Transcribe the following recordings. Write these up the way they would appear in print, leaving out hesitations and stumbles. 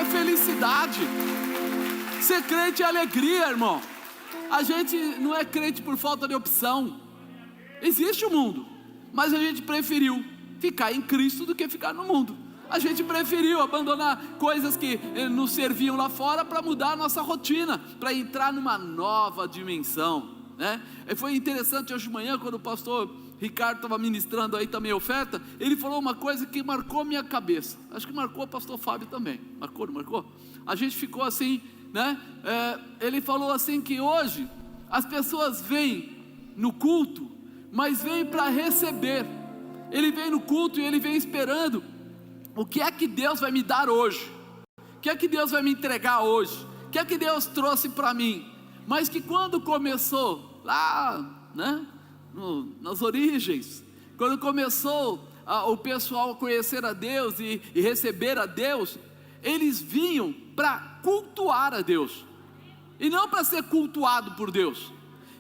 felicidade. Ser crente é alegria, irmão. A gente não é crente por falta de opção. Existe o mundo, mas a gente preferiu ficar em Cristo do que ficar no mundo. A gente preferiu abandonar coisas que nos serviam lá fora para mudar a nossa rotina, para entrar numa nova dimensão, né? Foi interessante hoje de manhã, quando o pastor Ricardo estava ministrando aí também a oferta, ele falou uma coisa que marcou minha cabeça. Acho que marcou o pastor Fábio também. Marcou, não marcou? A gente ficou assim, né? Ele falou assim que hoje as pessoas vêm no culto, mas vêm para receber. Ele vem no culto e ele vem esperando: o que é que Deus vai me dar hoje? O que é que Deus vai me entregar hoje? O que é que Deus trouxe para mim? Mas que quando começou lá, né, nas origens, quando começou o pessoal a conhecer a Deus e receber a Deus, eles vinham para cultuar a Deus, e não para ser cultuado por Deus.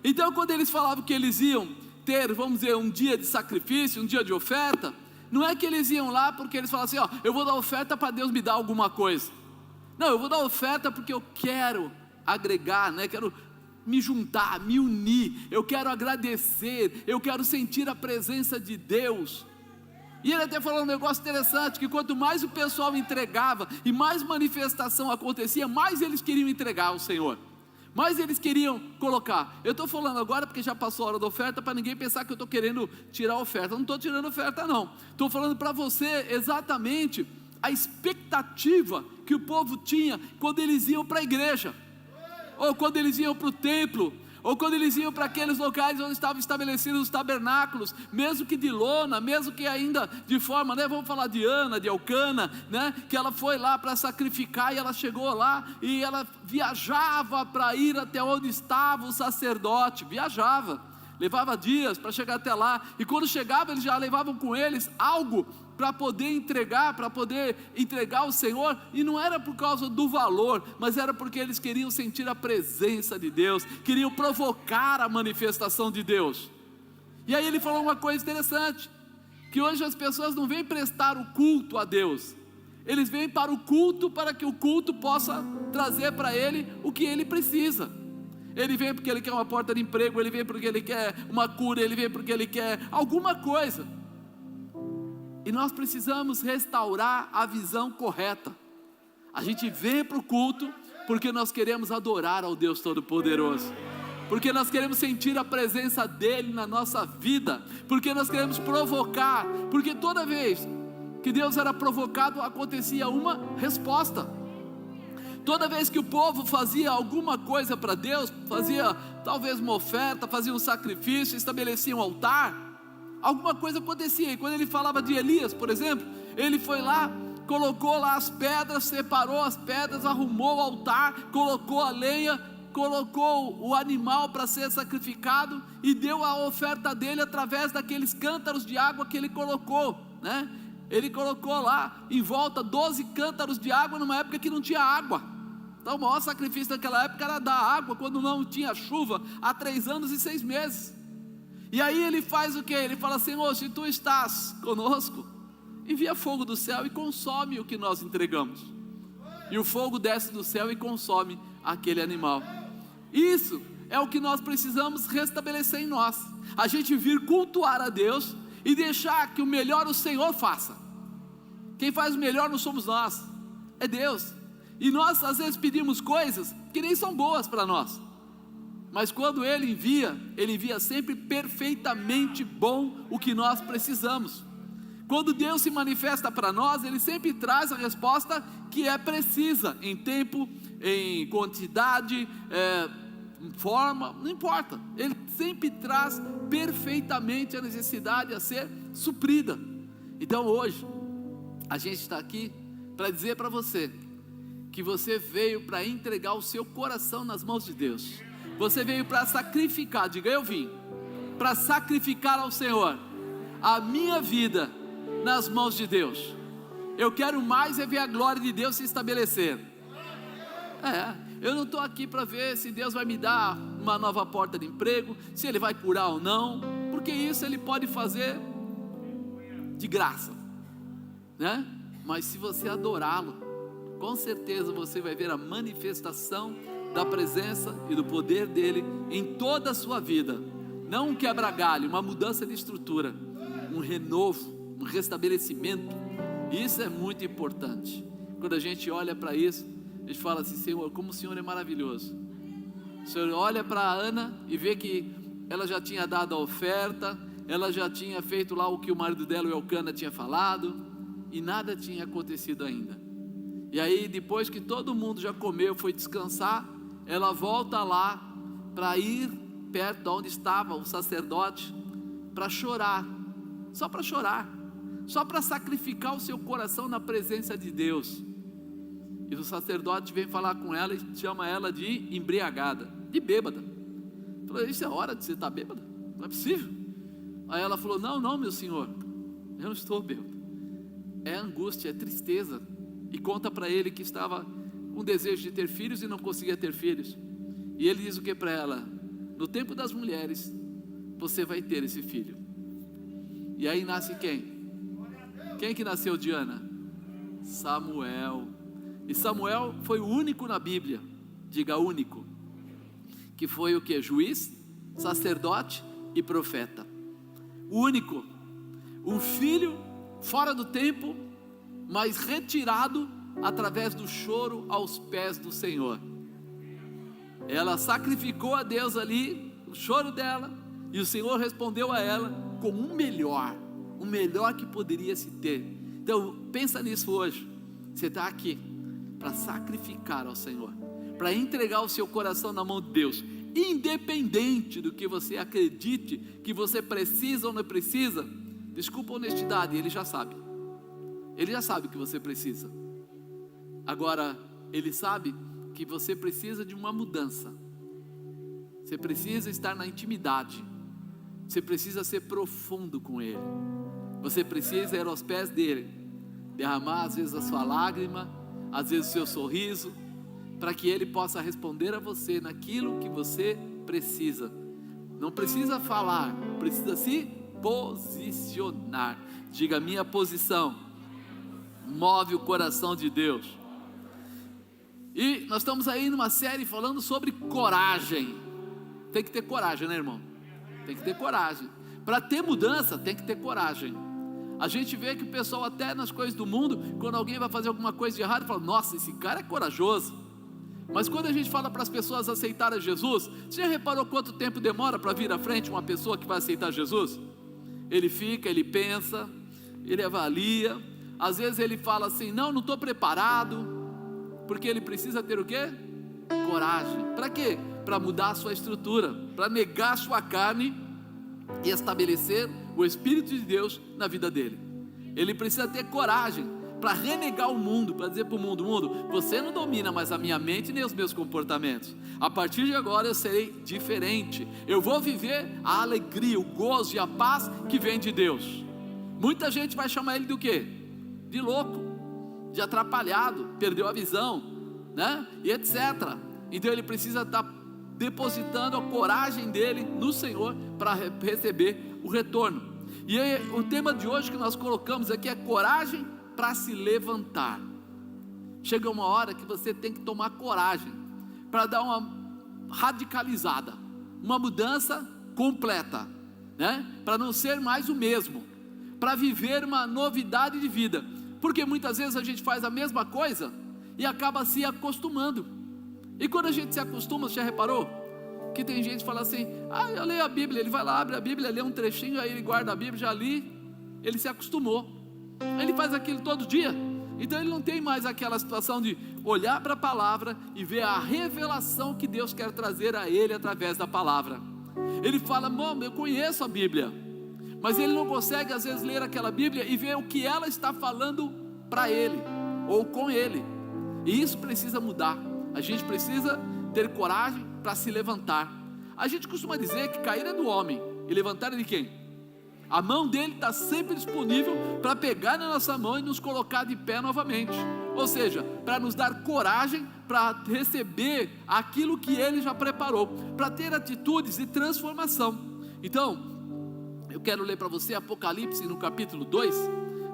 Então quando eles falavam que eles iam ter, vamos dizer, um dia de sacrifício, um dia de oferta, não é que eles iam lá porque eles falavam assim: ó, eu vou dar oferta para Deus me dar alguma coisa. Não, eu vou dar oferta porque eu quero agregar, né? Quero me juntar, me unir, eu quero agradecer, eu quero sentir a presença de Deus. E ele até falou um negócio interessante, que quanto mais o pessoal entregava e mais manifestação acontecia, mais eles queriam entregar ao Senhor, mais eles queriam colocar. Eu estou falando agora porque já passou a hora da oferta, para ninguém pensar que eu estou querendo tirar a oferta. Eu não estou tirando oferta não, estou falando para você exatamente a expectativa que o povo tinha quando eles iam para a igreja, ou quando eles iam para o templo, ou quando eles iam para aqueles locais onde estavam estabelecidos os tabernáculos, mesmo que de lona, mesmo que ainda de forma, né, vamos falar de Ana, de Elcana, né, que ela foi lá para sacrificar, e ela chegou lá, e ela viajava para ir até onde estava o sacerdote, viajava, levava dias para chegar até lá, e quando chegava eles já levavam com eles algo para poder entregar ao Senhor, e não era por causa do valor, mas era porque eles queriam sentir a presença de Deus, queriam provocar a manifestação de Deus. E aí ele falou uma coisa interessante, que hoje as pessoas não vêm prestar o culto a Deus, eles vêm para o culto, para que o culto possa trazer para ele o que ele precisa. Ele vem porque ele quer uma porta de emprego, ele vem porque ele quer uma cura, ele vem porque ele quer alguma coisa. E nós precisamos restaurar a visão correta. A gente vem para o culto porque nós queremos adorar ao Deus Todo-Poderoso, porque nós queremos sentir a presença dEle na nossa vida, porque nós queremos provocar, porque toda vez que Deus era provocado, acontecia uma resposta. Toda vez que o povo fazia alguma coisa para Deus, fazia talvez uma oferta, fazia um sacrifício, estabelecia um altar, alguma coisa acontecia. E quando ele falava de Elias, por exemplo, ele foi lá, colocou lá as pedras, separou as pedras, arrumou o altar, colocou a lenha, colocou o animal para ser sacrificado, e deu a oferta dele através daqueles cântaros de água que ele colocou, né? Ele colocou lá em volta 12 cântaros de água, numa época que não tinha água. Então o maior sacrifício daquela época era dar água quando não tinha chuva, há 3 anos e 6 meses. E aí ele faz o que? Ele fala: Senhor, se tu estás conosco, envia fogo do céu e consome o que nós entregamos. E o fogo desce do céu e consome aquele animal. Isso é o que nós precisamos restabelecer em nós, a gente vir cultuar a Deus e deixar que o melhor o Senhor faça. Quem faz o melhor não somos nós, é Deus. E nós às vezes pedimos coisas que nem são boas para nós, mas quando Ele envia sempre perfeitamente bom o que nós precisamos. Quando Deus se manifesta para nós, Ele sempre traz a resposta que é precisa, em tempo, em quantidade, em forma, não importa. Ele sempre traz perfeitamente a necessidade a ser suprida. Então hoje, a gente está aqui para dizer para você, que você veio para entregar o seu coração nas mãos de Deus. Você veio para sacrificar, diga eu vim, para sacrificar ao Senhor a minha vida nas mãos de Deus. Eu quero mais é ver a glória de Deus se estabelecer. Eu não estou aqui para ver se Deus vai me dar uma nova porta de emprego, se Ele vai curar ou não, porque isso Ele pode fazer de graça, né? Mas se você adorá-lo, com certeza você vai ver a manifestação da presença e do poder dele em toda a sua vida. Não um quebra-galho, uma mudança de estrutura, um renovo, um restabelecimento. Isso é muito importante. Quando a gente olha para isso, a gente fala assim: Senhor, como o Senhor é maravilhoso. O Senhor olha para a Ana e vê que ela já tinha dado a oferta, ela já tinha feito lá o que o marido dela, o Elcana, tinha falado, e nada tinha acontecido ainda. E aí, depois que todo mundo já comeu, foi descansar, ela volta lá para ir perto de onde estava o sacerdote, para chorar, só para sacrificar o seu coração na presença de Deus. E o sacerdote vem falar com ela e chama ela de embriagada, de bêbada. Falou: isso é hora de você estar bêbada? Não é possível. Aí ela falou: não, meu senhor, eu não estou bêbada. É angústia, é tristeza. E conta para ele que estava com desejo de ter filhos e não conseguia ter filhos. E ele diz o que para ela? No tempo das mulheres, você vai ter esse filho. E aí nasce quem? Quem que nasceu de Ana? Samuel. E Samuel foi o único na Bíblia, diga único, que foi o que? Juiz, sacerdote e profeta. O único, um filho fora do tempo, mas retirado através do choro aos pés do Senhor. Ela sacrificou a Deus ali, o choro dela, e o Senhor respondeu a ela com o melhor que poderia se ter. Então pensa nisso hoje. Você está aqui para sacrificar ao Senhor, para entregar o seu coração na mão de Deus, independente do que você acredite que você precisa ou não precisa. Desculpa a honestidade, Ele já sabe o que você precisa. Agora, Ele sabe que você precisa de uma mudança, você precisa estar na intimidade, você precisa ser profundo com Ele, você precisa ir aos pés dEle, derramar às vezes a sua lágrima, às vezes o seu sorriso, para que Ele possa responder a você naquilo que você precisa. Não precisa falar, precisa se posicionar. Diga: minha posição move o coração de Deus. E nós estamos aí numa série falando sobre coragem. Tem que ter coragem, né, irmão? Tem que ter coragem. Para ter mudança, tem que ter coragem. A gente vê que o pessoal, até nas coisas do mundo, quando alguém vai fazer alguma coisa de errado, fala: nossa, esse cara é corajoso. Mas quando a gente fala para as pessoas aceitarem Jesus, você já reparou quanto tempo demora para vir à frente uma pessoa que vai aceitar Jesus? Ele fica, ele pensa, ele avalia. Às vezes ele fala assim: não estou preparado. Porque ele precisa ter o quê? Coragem. Para quê? Para mudar a sua estrutura, para negar a sua carne e estabelecer o Espírito de Deus na vida dele. Ele precisa ter coragem para renegar o mundo, para dizer para o mundo: mundo, você não domina mais a minha mente nem os meus comportamentos. A partir de agora eu serei diferente. Eu vou viver a alegria, o gozo e a paz que vem de Deus. Muita gente vai chamar ele do quê? De louco, de atrapalhado, perdeu a visão, né? E etc. Então ele precisa estar depositando a coragem dele no Senhor para receber o retorno. E aí, o tema de hoje que nós colocamos aqui é coragem para se levantar. Chega uma hora que você tem que tomar coragem para dar uma radicalizada, uma mudança completa, né? Para não ser mais o mesmo, para viver uma novidade de vida. Porque muitas vezes a gente faz a mesma coisa e acaba se acostumando. E quando a gente se acostuma, você já reparou? Que tem gente que fala assim: eu leio a Bíblia. Ele vai lá, abre a Bíblia, lê um trechinho, aí ele guarda a Bíblia, já li. Ele se acostumou. Ele faz aquilo todo dia. Então ele não tem mais aquela situação de olhar para a palavra e ver a revelação que Deus quer trazer a ele através da palavra. Ele fala: mano, eu conheço a Bíblia, mas ele não consegue às vezes ler aquela Bíblia e ver o que ela está falando para ele, ou com ele. E isso precisa mudar. A gente precisa ter coragem para se levantar. A gente costuma dizer que cair é do homem e levantar é de quem? A mão dele está sempre disponível para pegar na nossa mão e nos colocar de pé novamente. Ou seja, para nos dar coragem para receber aquilo que ele já preparou, para ter atitudes de transformação. Então eu quero ler para você Apocalipse no capítulo 2,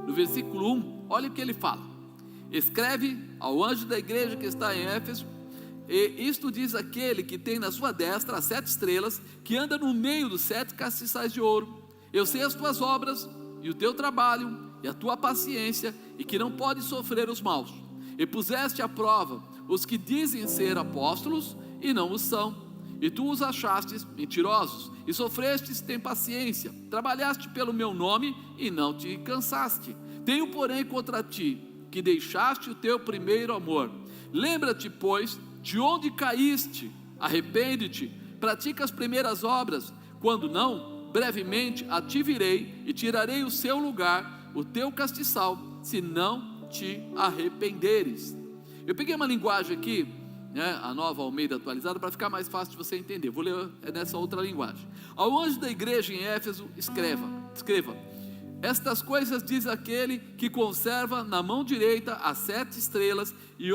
no versículo 1, olha o que ele fala. escreve ao anjo da igreja que está em Éfeso, e isto diz aquele que tem na sua destra as 7 estrelas, que anda no meio dos 7 castiçais de ouro. Eu sei as tuas obras, e o teu trabalho, e a tua paciência, e que não podes sofrer os maus. E puseste à prova os que dizem ser apóstolos, e não o são, e tu os achastes mentirosos, e sofrestes sem paciência, trabalhaste pelo meu nome, e não te cansaste. Tenho porém contra ti, que deixaste o teu primeiro amor. Lembra-te, pois, de onde caíste, arrepende-te, pratica as primeiras obras. Quando não, brevemente a ti virei, e tirarei o seu lugar, o teu castiçal, se não te arrependeres. Eu peguei uma linguagem aqui, a Nova Almeida atualizada, para ficar mais fácil de você entender. Vou ler nessa outra linguagem. Ao anjo da igreja em Éfeso, escreva: estas coisas diz aquele que conserva na mão direita as 7 estrelas, e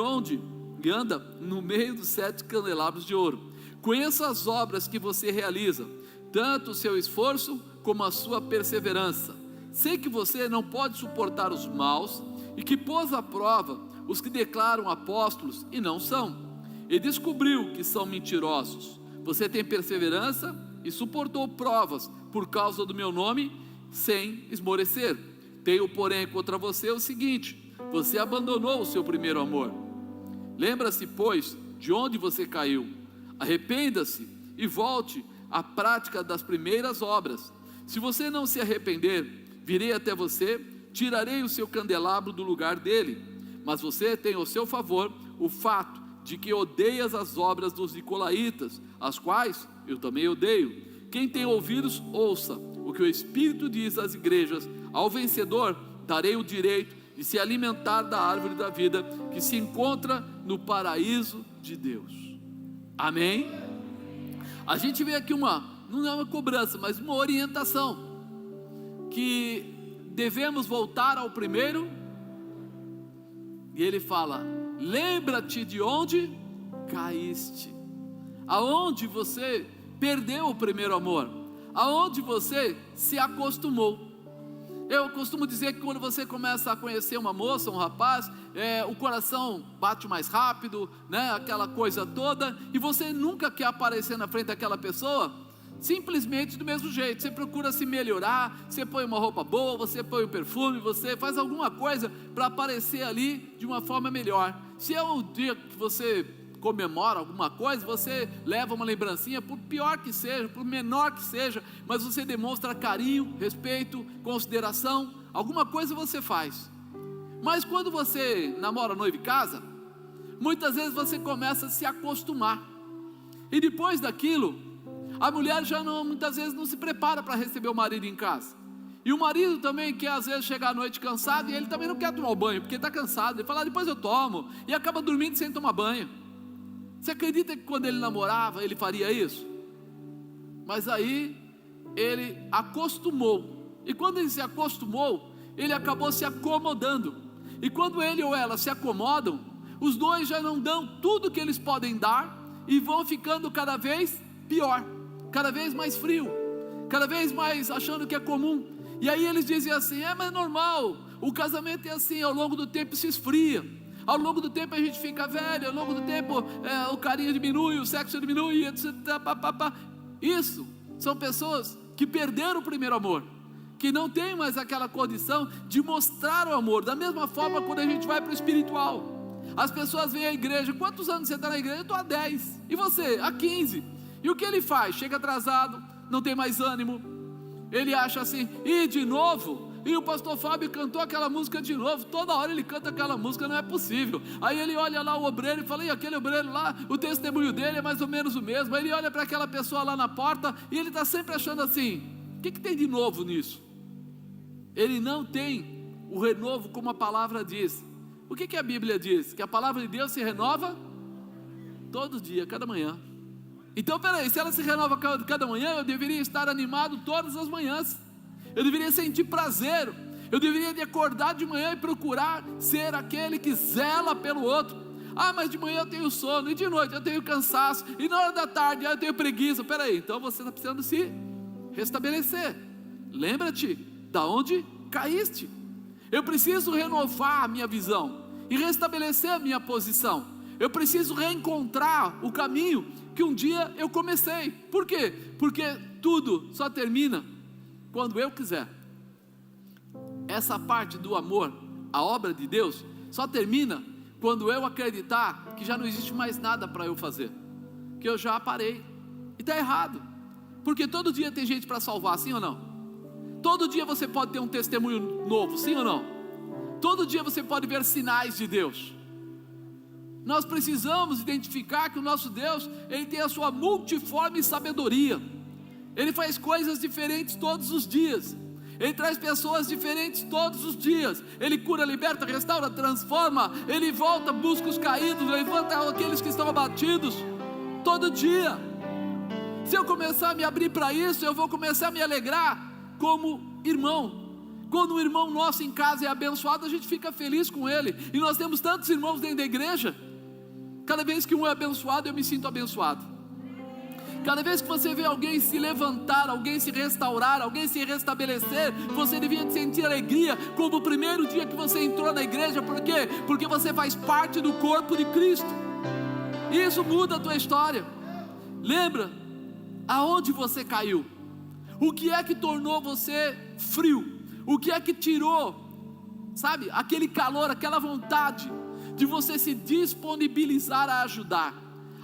anda no meio dos 7 candelabros de ouro. Conheço as obras que você realiza, tanto o seu esforço como a sua perseverança. Sei que você não pode suportar os maus, e que pôs à prova os que declaram apóstolos e não são, e descobriu que são mentirosos. Você tem perseverança e suportou provas por causa do meu nome, sem esmorecer. Tenho porém contra você o seguinte: você abandonou o seu primeiro amor. Lembra-se, pois, de onde você caiu. Arrependa-se e volte à prática das primeiras obras. Se você não se arrepender, virei até você, tirarei o seu candelabro do lugar dele. Mas você tem ao seu favor o fato de que odeias as obras dos nicolaítas, as quais eu também odeio. Quem tem ouvidos, ouça o que o Espírito diz às igrejas. Ao vencedor darei o direito de se alimentar da árvore da vida, que se encontra no paraíso de Deus. Amém? A gente vê aqui não é uma cobrança, mas uma orientação, que devemos voltar ao primeiro. E ele fala: lembra-te de onde caíste, aonde você perdeu o primeiro amor, aonde você se acostumou. Eu costumo dizer que quando você começa a conhecer uma moça, um rapaz, o coração bate mais rápido, aquela coisa toda, e você nunca quer aparecer na frente daquela pessoa simplesmente do mesmo jeito. Você procura se melhorar, você põe uma roupa boa, você põe um perfume, você faz alguma coisa para aparecer ali de uma forma melhor. Se é o dia que você comemora alguma coisa, você leva uma lembrancinha, por pior que seja, por menor que seja, mas você demonstra carinho, respeito, consideração, alguma coisa você faz. Mas quando você namora, noiva e casa, muitas vezes você começa a se acostumar, e depois daquilo, a mulher já muitas vezes não se prepara para receber o marido em casa, e o marido também quer às vezes chegar à noite cansado, e ele também não quer tomar o banho, porque está cansado. Ele fala: depois eu tomo, e acaba dormindo sem tomar banho. Você acredita que quando ele namorava, ele faria isso? Mas aí, ele acostumou, e quando ele se acostumou, ele acabou se acomodando, e quando ele ou ela se acomodam, os dois já não dão tudo que eles podem dar, e vão ficando cada vez pior, cada vez mais frio, cada vez mais achando que é comum. E aí eles dizem assim: mas é normal, o casamento é assim, ao longo do tempo se esfria, ao longo do tempo a gente fica velho, ao longo do tempo o carinho diminui, o sexo diminui, etc. Isso são pessoas que perderam o primeiro amor, que não tem mais aquela condição de mostrar o amor. Da mesma forma, quando a gente vai para o espiritual, as pessoas vêm à igreja: quantos anos você está na igreja? Eu estou há 10, e você? Há 15. E o que ele faz? Chega atrasado, não tem mais ânimo, ele acha assim: e de novo? E o pastor Fábio cantou aquela música de novo, toda hora ele canta aquela música, não é possível. Aí ele olha lá o obreiro e fala: e aquele obreiro lá, o testemunho dele é mais ou menos o mesmo. Aí ele olha para aquela pessoa lá na porta, e ele está sempre achando assim: o que tem de novo nisso? Ele não tem o renovo como a palavra diz. O que a Bíblia diz? Que a palavra de Deus se renova todo dia, cada manhã. Então peraí, se ela se renova cada manhã, eu deveria estar animado todas as manhãs, eu deveria sentir prazer, eu deveria de acordar de manhã e procurar ser aquele que zela pelo outro. Mas de manhã eu tenho sono, e de noite eu tenho cansaço, e na hora da tarde eu tenho preguiça. Peraí, então você está precisando se restabelecer. Lembra-te da onde caíste. Eu preciso renovar a minha visão, e restabelecer a minha posição. Eu preciso reencontrar o caminho que um dia eu comecei. Por quê? Porque tudo só termina quando eu quiser. Essa parte do amor, a obra de Deus, só termina quando eu acreditar que já não existe mais nada para eu fazer, que eu já parei. E está errado, porque todo dia tem gente para salvar, sim ou não? Todo dia você pode ter um testemunho novo, sim ou não? Todo dia você pode ver sinais de Deus. Nós precisamos identificar que o nosso Deus, Ele tem a sua multiforme sabedoria. Ele faz coisas diferentes todos os dias. Ele traz pessoas diferentes todos os dias. Ele cura, liberta, restaura, transforma. Ele volta, busca os caídos, levanta aqueles que estão abatidos. Todo dia. Se eu começar a me abrir para isso, eu vou começar a me alegrar como irmão. Quando um irmão nosso em casa é abençoado, a gente fica feliz com ele. E nós temos tantos irmãos dentro da igreja. Cada vez que um é abençoado, eu me sinto abençoado. Cada vez que você vê alguém se levantar, alguém se restaurar, alguém se restabelecer, você devia sentir alegria como o primeiro dia que você entrou na igreja. Por quê? Porque você faz parte do corpo de Cristo. E isso muda a tua história. Lembra aonde você caiu? O que é que tornou você frio? O que é que tirou, sabe, aquele calor, aquela vontade de você se disponibilizar a ajudar?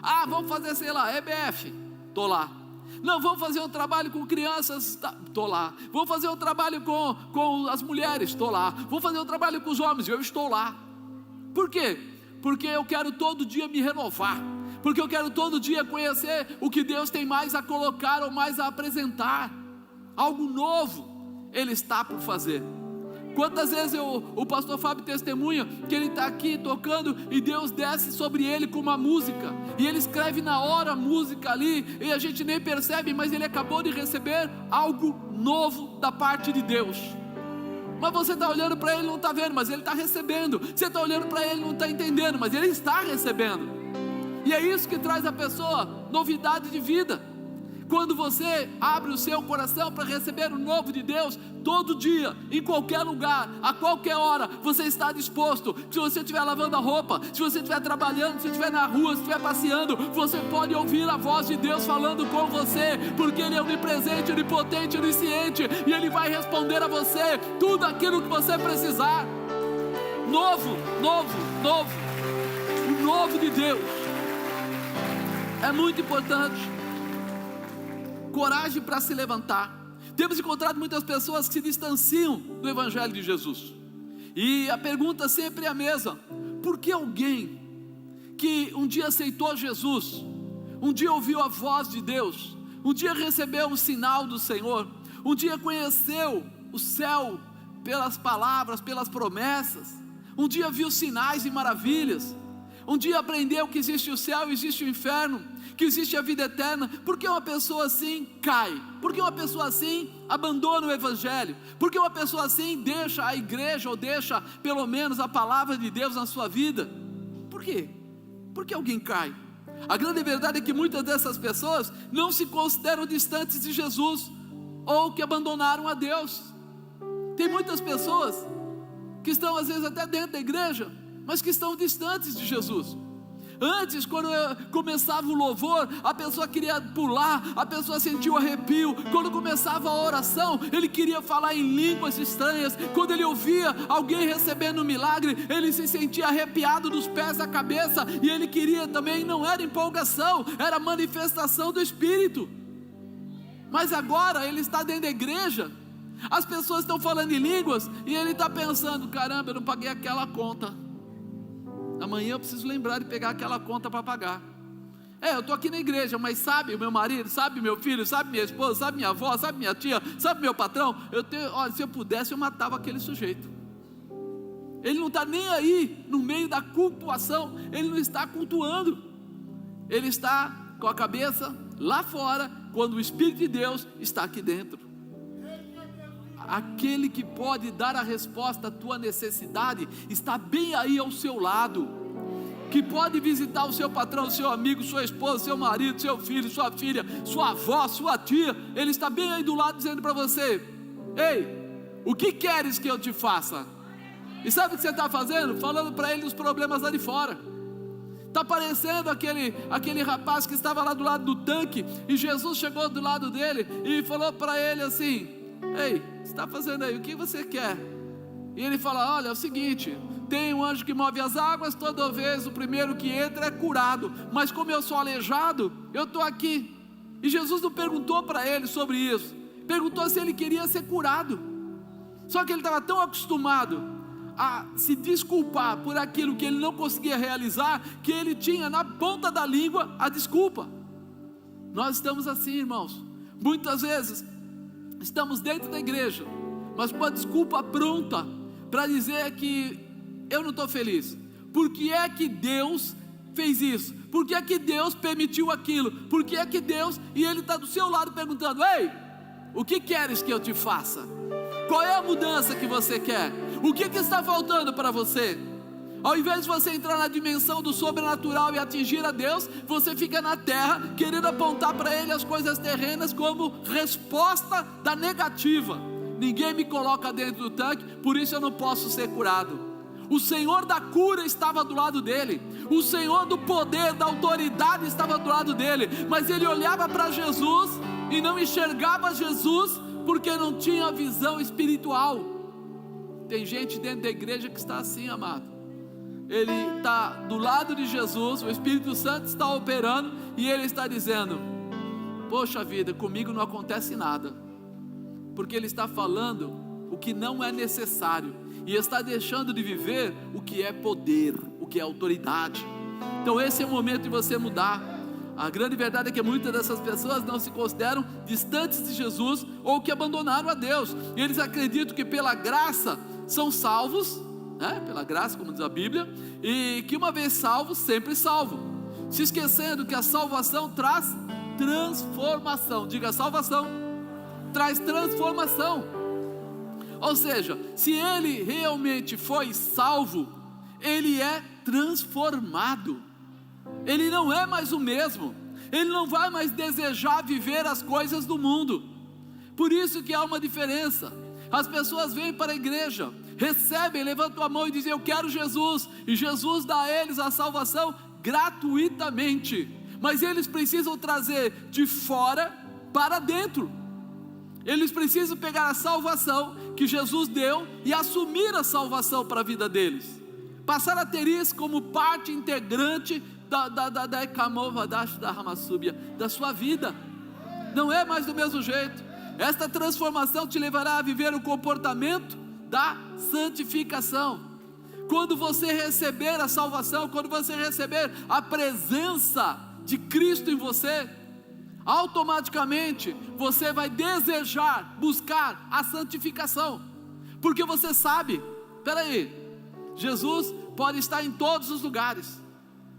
Ah, vamos fazer, sei lá, EBF, estou lá. Não, vamos fazer um trabalho com crianças, estou lá. Vamos fazer um trabalho com as mulheres, estou lá. Vamos fazer um trabalho com os homens, eu estou lá. Por quê? Porque eu quero todo dia me renovar. Porque eu quero todo dia conhecer o que Deus tem mais a colocar ou mais a apresentar. Algo novo Ele está por fazer. Quantas vezes o pastor Fábio testemunha que ele está aqui tocando e Deus desce sobre ele com uma música, e ele escreve na hora a música ali, e a gente nem percebe, mas ele acabou de receber algo novo da parte de Deus. Mas você está olhando para ele e não está vendo, mas ele está recebendo. Você está olhando para ele e não está entendendo, mas ele está recebendo. E é isso que traz a pessoa novidade de vida. Quando você abre o seu coração para receber o novo de Deus, todo dia, em qualquer lugar, a qualquer hora, você está disposto. Se você estiver lavando a roupa, se você estiver trabalhando, se estiver na rua, se estiver passeando, você pode ouvir a voz de Deus falando com você, porque Ele é onipresente, onipotente, onisciente, e Ele vai responder a você tudo aquilo que você precisar. Novo, novo, novo. O novo de Deus é muito importante. Coragem para se levantar. Temos encontrado muitas pessoas que se distanciam do Evangelho de Jesus, e a pergunta sempre é a mesma: por que alguém que um dia aceitou Jesus, um dia ouviu a voz de Deus, um dia recebeu um sinal do Senhor, um dia conheceu o céu pelas palavras, pelas promessas, um dia viu sinais e maravilhas, um dia aprendeu que existe o céu, existe o inferno, que existe a vida eterna, por que uma pessoa assim cai? Por que uma pessoa assim abandona o Evangelho? Por que uma pessoa assim deixa a igreja, ou deixa pelo menos a palavra de Deus na sua vida? Por quê? Por que alguém cai? A grande verdade é que muitas dessas pessoas não se consideram distantes de Jesus, ou que abandonaram a Deus. Tem muitas pessoas que estão às vezes até dentro da igreja, mas que estão distantes de Jesus. Antes, quando começava o louvor, a pessoa queria pular, a pessoa sentia o arrepio. Quando começava a oração, ele queria falar em línguas estranhas. Quando ele ouvia alguém recebendo um milagre, ele se sentia arrepiado dos pés à cabeça, e ele queria também. Não era empolgação, era manifestação do Espírito. Mas agora ele está dentro da igreja, as pessoas estão falando em línguas, e ele está pensando: caramba, eu não paguei aquela conta, amanhã eu preciso lembrar de pegar aquela conta para pagar. Eu estou aqui na igreja, mas sabe o meu marido, sabe meu filho, sabe minha esposa, sabe minha avó, sabe minha tia, sabe meu patrão? Olha, se eu pudesse eu matava aquele sujeito. Ele não está nem aí no meio da cultuação, ele não está cultuando, ele está com a cabeça lá fora, quando o Espírito de Deus está aqui dentro. Aquele que pode dar a resposta à tua necessidade está bem aí ao seu lado, que pode visitar o seu patrão, seu amigo, sua esposa, seu marido, seu filho, sua filha, sua avó, sua tia. Ele está bem aí do lado dizendo para você: ei, o que queres que eu te faça? E sabe o que você está fazendo? Falando para ele os problemas lá de fora. Está parecendo aquele rapaz que estava lá do lado do tanque, e Jesus chegou do lado dele e falou para ele assim: ei, o que você está fazendo aí? O que você quer? E ele fala: olha, é o seguinte, tem um anjo que move as águas, toda vez o primeiro que entra é curado, mas como eu sou aleijado, eu estou aqui. E Jesus não perguntou para ele sobre isso, perguntou se ele queria ser curado. Só que ele estava tão acostumado a se desculpar por aquilo que ele não conseguia realizar, que ele tinha na ponta da língua a desculpa. Nós estamos assim, irmãos, muitas vezes estamos dentro da igreja, mas com a desculpa pronta para dizer que eu não estou feliz. Por que é que Deus fez isso? Por que é que Deus permitiu aquilo? Por que é que Deus... E ele está do seu lado perguntando: ei, o que queres que eu te faça? Qual é a mudança que você quer? O que está faltando para você? Ao invés de você entrar na dimensão do sobrenatural e atingir a Deus, você fica na terra querendo apontar para Ele as coisas terrenas como resposta da negativa. Ninguém me coloca dentro do tanque, por isso eu não posso ser curado. O Senhor da cura estava do lado dele, o Senhor do poder, da autoridade estava do lado dele, mas ele olhava para Jesus e não enxergava Jesus, porque não tinha visão espiritual. Tem gente dentro da igreja que está assim, amado. Ele está do lado de Jesus, o Espírito Santo está operando, e ele está dizendo: poxa vida, comigo não acontece nada, porque ele está falando o que não é necessário, e está deixando de viver o que é poder, o que é autoridade. Então esse é o momento de você mudar. A grande verdade é que muitas dessas pessoas não se consideram distantes de Jesus, ou que abandonaram a Deus, e eles acreditam que pela graça são salvos, né? Pela graça, como diz a Bíblia, e que uma vez salvo, sempre salvo, se esquecendo que a salvação traz transformação. Diga: salvação traz transformação. Ou seja, se ele realmente foi salvo, ele é transformado. Ele não é mais o mesmo, ele não vai mais desejar viver as coisas do mundo. Por isso que há uma diferença. As pessoas vêm para a igreja, recebem, levantam a mão e dizem: eu quero Jesus, e Jesus dá a eles a salvação gratuitamente, mas eles precisam trazer de fora para dentro. Eles precisam pegar a salvação que Jesus deu e assumir a salvação para a vida deles, passar a ter isso como parte integrante da sua vida. Não é mais do mesmo jeito. Esta transformação te levará a viver o comportamento da santificação. Quando você receber a salvação, quando você receber a presença de Cristo em você, automaticamente você vai desejar buscar a santificação, porque você sabe, peraí, Jesus pode estar em todos os lugares,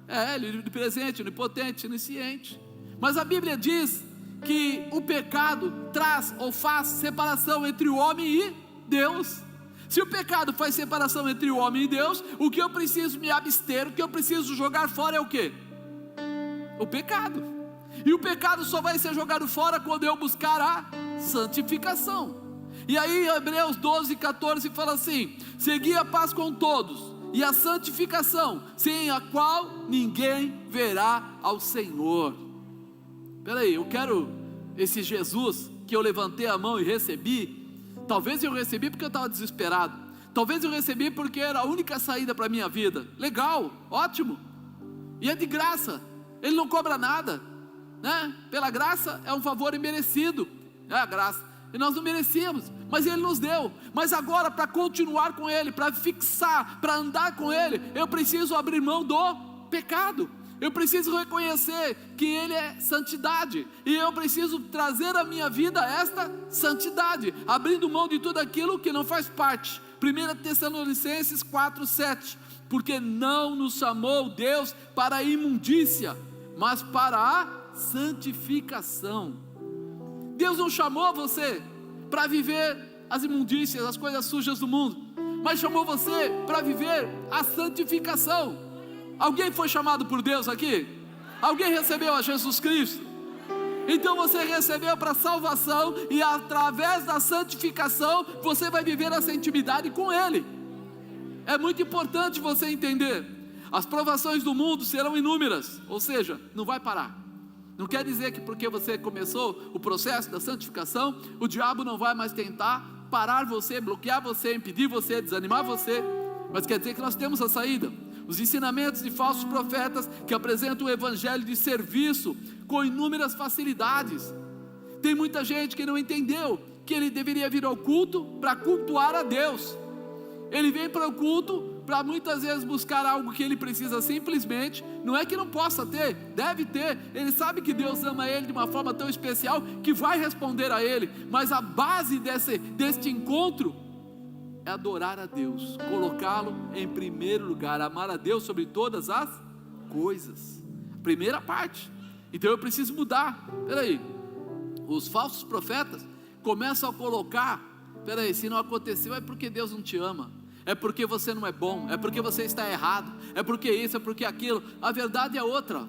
Ele é onipresente, onipotente, onisciente, mas a Bíblia diz que o pecado traz ou faz separação entre o homem e Deus. Se o pecado faz separação entre o homem e Deus, o que eu preciso me abster, o que eu preciso jogar fora é o quê? O pecado. E o pecado só vai ser jogado fora quando eu buscar a santificação. E aí Hebreus 12:14 fala assim: segui a paz com todos e a santificação, sem a qual ninguém verá ao Senhor. Peraí, eu quero esse Jesus que eu levantei a mão e recebi. Talvez eu recebi porque eu estava desesperado, talvez eu recebi porque era a única saída para a minha vida. Legal, ótimo, e é de graça, Ele não cobra nada, né? Pela graça é um favor imerecido, é a graça, e nós não merecíamos, mas Ele nos deu. Mas agora, para continuar com Ele, para fixar, para andar com Ele, eu preciso abrir mão do pecado. Eu preciso reconhecer que Ele é santidade, e eu preciso trazer à minha vida esta santidade, abrindo mão de tudo aquilo que não faz parte. 1 Tessalonicenses 4:7, porque não nos chamou Deus para a imundícia, mas para a santificação. Deus não chamou você para viver as imundícias, as coisas sujas do mundo, mas chamou você para viver a santificação. Alguém foi chamado por Deus aqui? Alguém recebeu a Jesus Cristo? Então você recebeu para salvação, e através da santificação você vai viver essa intimidade com Ele. É muito importante você entender. As provações do mundo serão inúmeras, ou seja, não vai parar. Não quer dizer que porque você começou o processo da santificação, o diabo não vai mais tentar parar você, bloquear você, impedir você, desanimar você, mas quer dizer que nós temos a saída. Os ensinamentos de falsos profetas que apresentam o evangelho de serviço com inúmeras facilidades. Tem muita gente que não entendeu que ele deveria vir ao culto para cultuar a Deus. Ele vem para o culto para muitas vezes buscar algo que ele precisa simplesmente. Não é que não possa ter, deve ter. Ele sabe que Deus ama ele de uma forma tão especial que vai responder a ele. Mas a base deste encontro é adorar a Deus, colocá-lo em primeiro lugar, amar a Deus sobre todas as coisas. Primeira parte. Então eu preciso mudar. Peraí, os falsos profetas começam a colocar: peraí, se não aconteceu é porque Deus não te ama, é porque você não é bom, é porque você está errado, é porque isso, é porque aquilo. A verdade é outra,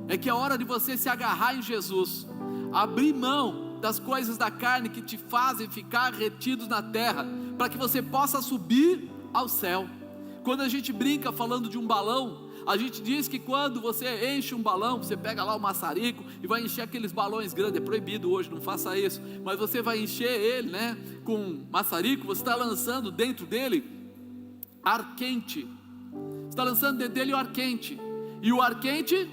é que é hora de você se agarrar em Jesus, abrir mão das coisas da carne que te fazem ficar retidos na terra, para que você possa subir ao céu. Quando a gente brinca falando de um balão, a gente diz que quando você enche um balão, você pega lá o maçarico e vai encher aqueles balões grandes. É proibido hoje, não faça isso, mas você vai encher ele, né, com maçarico. Você está lançando dentro dele ar quente, está lançando dentro dele o ar quente, e o ar quente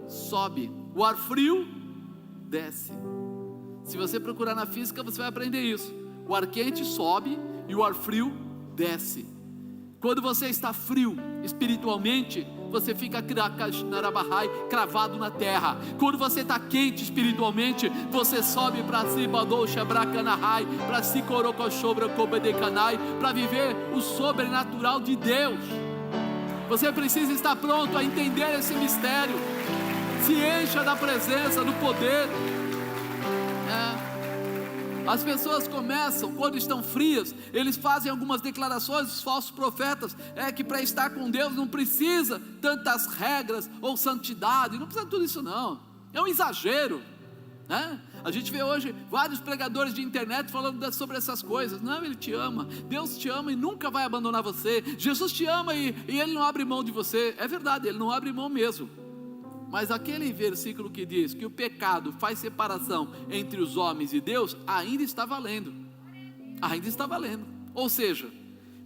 sobe, o ar frio desce. Se você procurar na física, você vai aprender isso. O ar quente sobe e o ar frio desce. Quando você está frio espiritualmente, você fica cravado na terra. Quando você está quente espiritualmente, você sobe para cima, para viver o sobrenatural de Deus. Você precisa estar pronto a entender esse mistério. Se encha da presença, do poder. As pessoas começam, quando estão frias, eles fazem algumas declarações, os falsos profetas, que para estar com Deus não precisa tantas regras ou santidade, não precisa de tudo isso não, é um exagero, né? A gente vê hoje vários pregadores de internet falando sobre essas coisas. Não, Ele te ama, Deus te ama e nunca vai abandonar você, Jesus te ama e Ele não abre mão de você. É verdade, Ele não abre mão mesmo. Mas aquele versículo que diz que o pecado faz separação entre os homens e Deus, ainda está valendo. Ainda está valendo. Ou seja,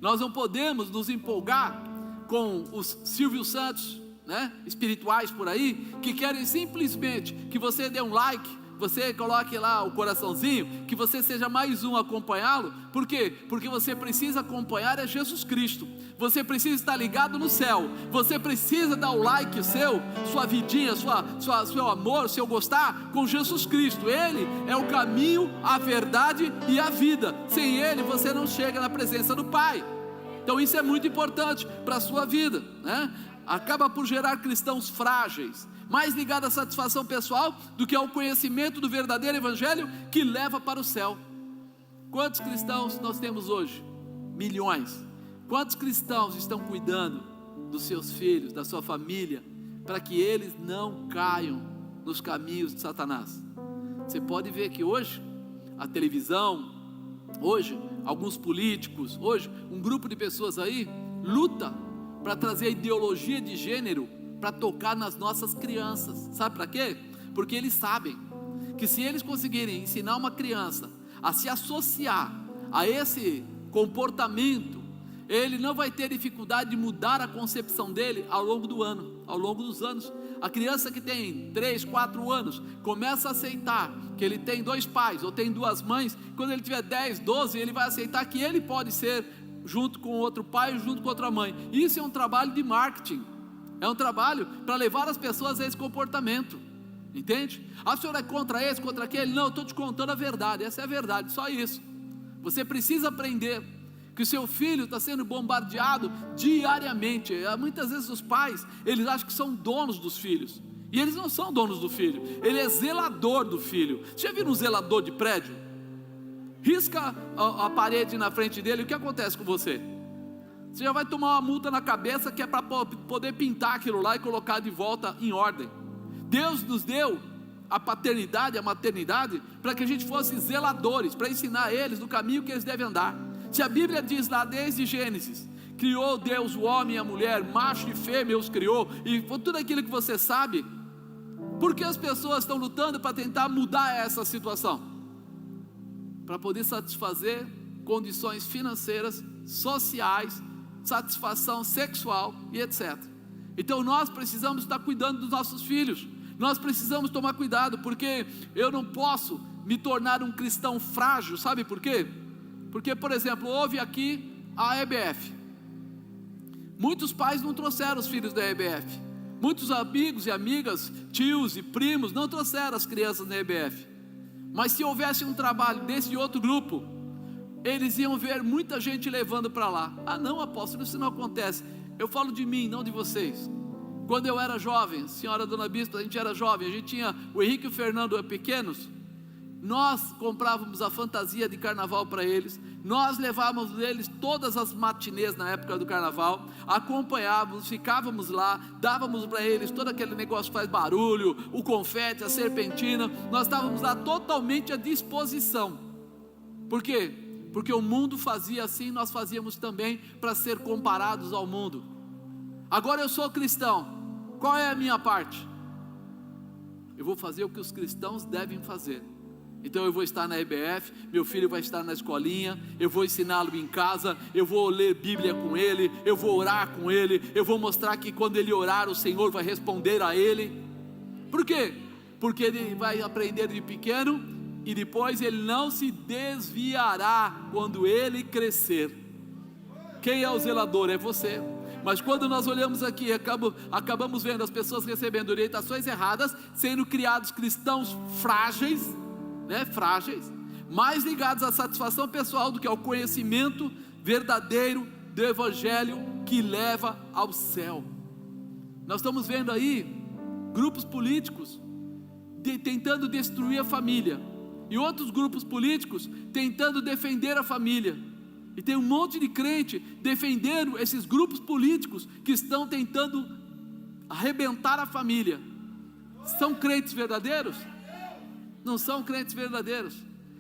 nós não podemos nos empolgar com os Silvio Santos, né, espirituais por aí, que querem simplesmente que você dê um like, você coloque lá o coraçãozinho, que você seja mais um a acompanhá-lo. Por quê? Porque você precisa acompanhar a Jesus Cristo. Você precisa estar ligado no céu. Você precisa dar o like seu, sua vidinha, seu amor, seu gostar com Jesus Cristo. Ele é o caminho, a verdade e a vida. Sem Ele você não chega na presença do Pai. Então isso é muito importante para a sua vida, né? Acaba por gerar cristãos frágeis, mais ligados à satisfação pessoal do que ao conhecimento do verdadeiro evangelho que leva para o céu. Quantos cristãos nós temos hoje? Milhões. Quantos cristãos estão cuidando dos seus filhos, da sua família, para que eles não caiam nos caminhos de Satanás? Você pode ver que hoje a televisão, hoje alguns políticos, hoje um grupo de pessoas aí luta para trazer a ideologia de gênero para tocar nas nossas crianças. Sabe para quê? Porque eles sabem que se eles conseguirem ensinar uma criança a se associar a esse comportamento, ele não vai ter dificuldade de mudar a concepção dele ao longo do ano, ao longo dos anos. A criança que tem 3, 4 anos começa a aceitar que ele tem 2 pais ou tem 2 mães. Quando ele tiver 10, 12, ele vai aceitar que ele pode ser junto com outro pai, junto com outra mãe. Isso é um trabalho de marketing, é um trabalho para levar as pessoas a esse comportamento, entende? A senhora é contra esse, contra aquele? Não, eu estou te contando a verdade, essa é a verdade, só isso. Você precisa aprender que o seu filho está sendo bombardeado diariamente. Muitas vezes os pais, eles acham que são donos dos filhos, e eles não são donos do filho, ele é zelador do filho. Você já viu um zelador de prédio? Risca a parede na frente dele, o que acontece com você? Você já vai tomar uma multa na cabeça, que é para poder pintar aquilo lá e colocar de volta em ordem. Deus nos deu a paternidade, a maternidade, para que a gente fosse zeladores, para ensinar eles no caminho que eles devem andar. Se a Bíblia diz lá desde Gênesis criou Deus o homem e a mulher, macho e fêmea os criou, e foi tudo aquilo que você sabe. Por que as pessoas estão lutando para tentar mudar essa situação? Para poder satisfazer condições financeiras, sociais, satisfação sexual e etc. Então nós precisamos estar cuidando dos nossos filhos. Nós precisamos tomar cuidado, porque eu não posso me tornar um cristão frágil. Sabe por quê? Porque, por exemplo, houve aqui a EBF. Muitos pais não trouxeram os filhos da EBF. Muitos amigos e amigas, tios e primos não trouxeram as crianças na EBF. Mas se houvesse um trabalho desse outro grupo, eles iam ver muita gente levando para lá. Ah não, apóstolo, isso não acontece. Eu falo de mim, não de vocês. Quando eu era jovem, senhora dona Bispa, a gente era jovem, a gente tinha o Henrique e o Fernando pequenos. Nós comprávamos a fantasia de carnaval para eles, nós levávamos eles todas as matinês na época do carnaval, acompanhávamos, ficávamos lá, dávamos para eles todo aquele negócio que faz barulho, o confete, a serpentina, nós estávamos lá totalmente à disposição. Por quê? Porque o mundo fazia assim, nós fazíamos também para ser comparados ao mundo. Agora eu sou cristão, qual é a minha parte? Eu vou fazer o que os cristãos devem fazer. Então eu vou estar na EBF, meu filho vai estar na escolinha, eu vou ensiná-lo em casa, eu vou ler Bíblia com ele, eu vou orar com ele, eu vou mostrar que quando ele orar o Senhor vai responder a ele. Por quê? Porque ele vai aprender de pequeno e depois ele não se desviará quando ele crescer. Quem é o zelador? É você. Mas quando nós olhamos aqui, acabamos vendo as pessoas recebendo orientações erradas, sendo criados cristãos frágeis, frágeis, mais ligados à satisfação pessoal do que ao conhecimento verdadeiro do Evangelho que leva ao céu. Nós estamos vendo aí grupos políticos tentando destruir a família, e outros grupos políticos tentando defender a família, e tem um monte de crente defendendo esses grupos políticos que estão tentando arrebentar a família. São crentes verdadeiros? Não são crentes verdadeiros,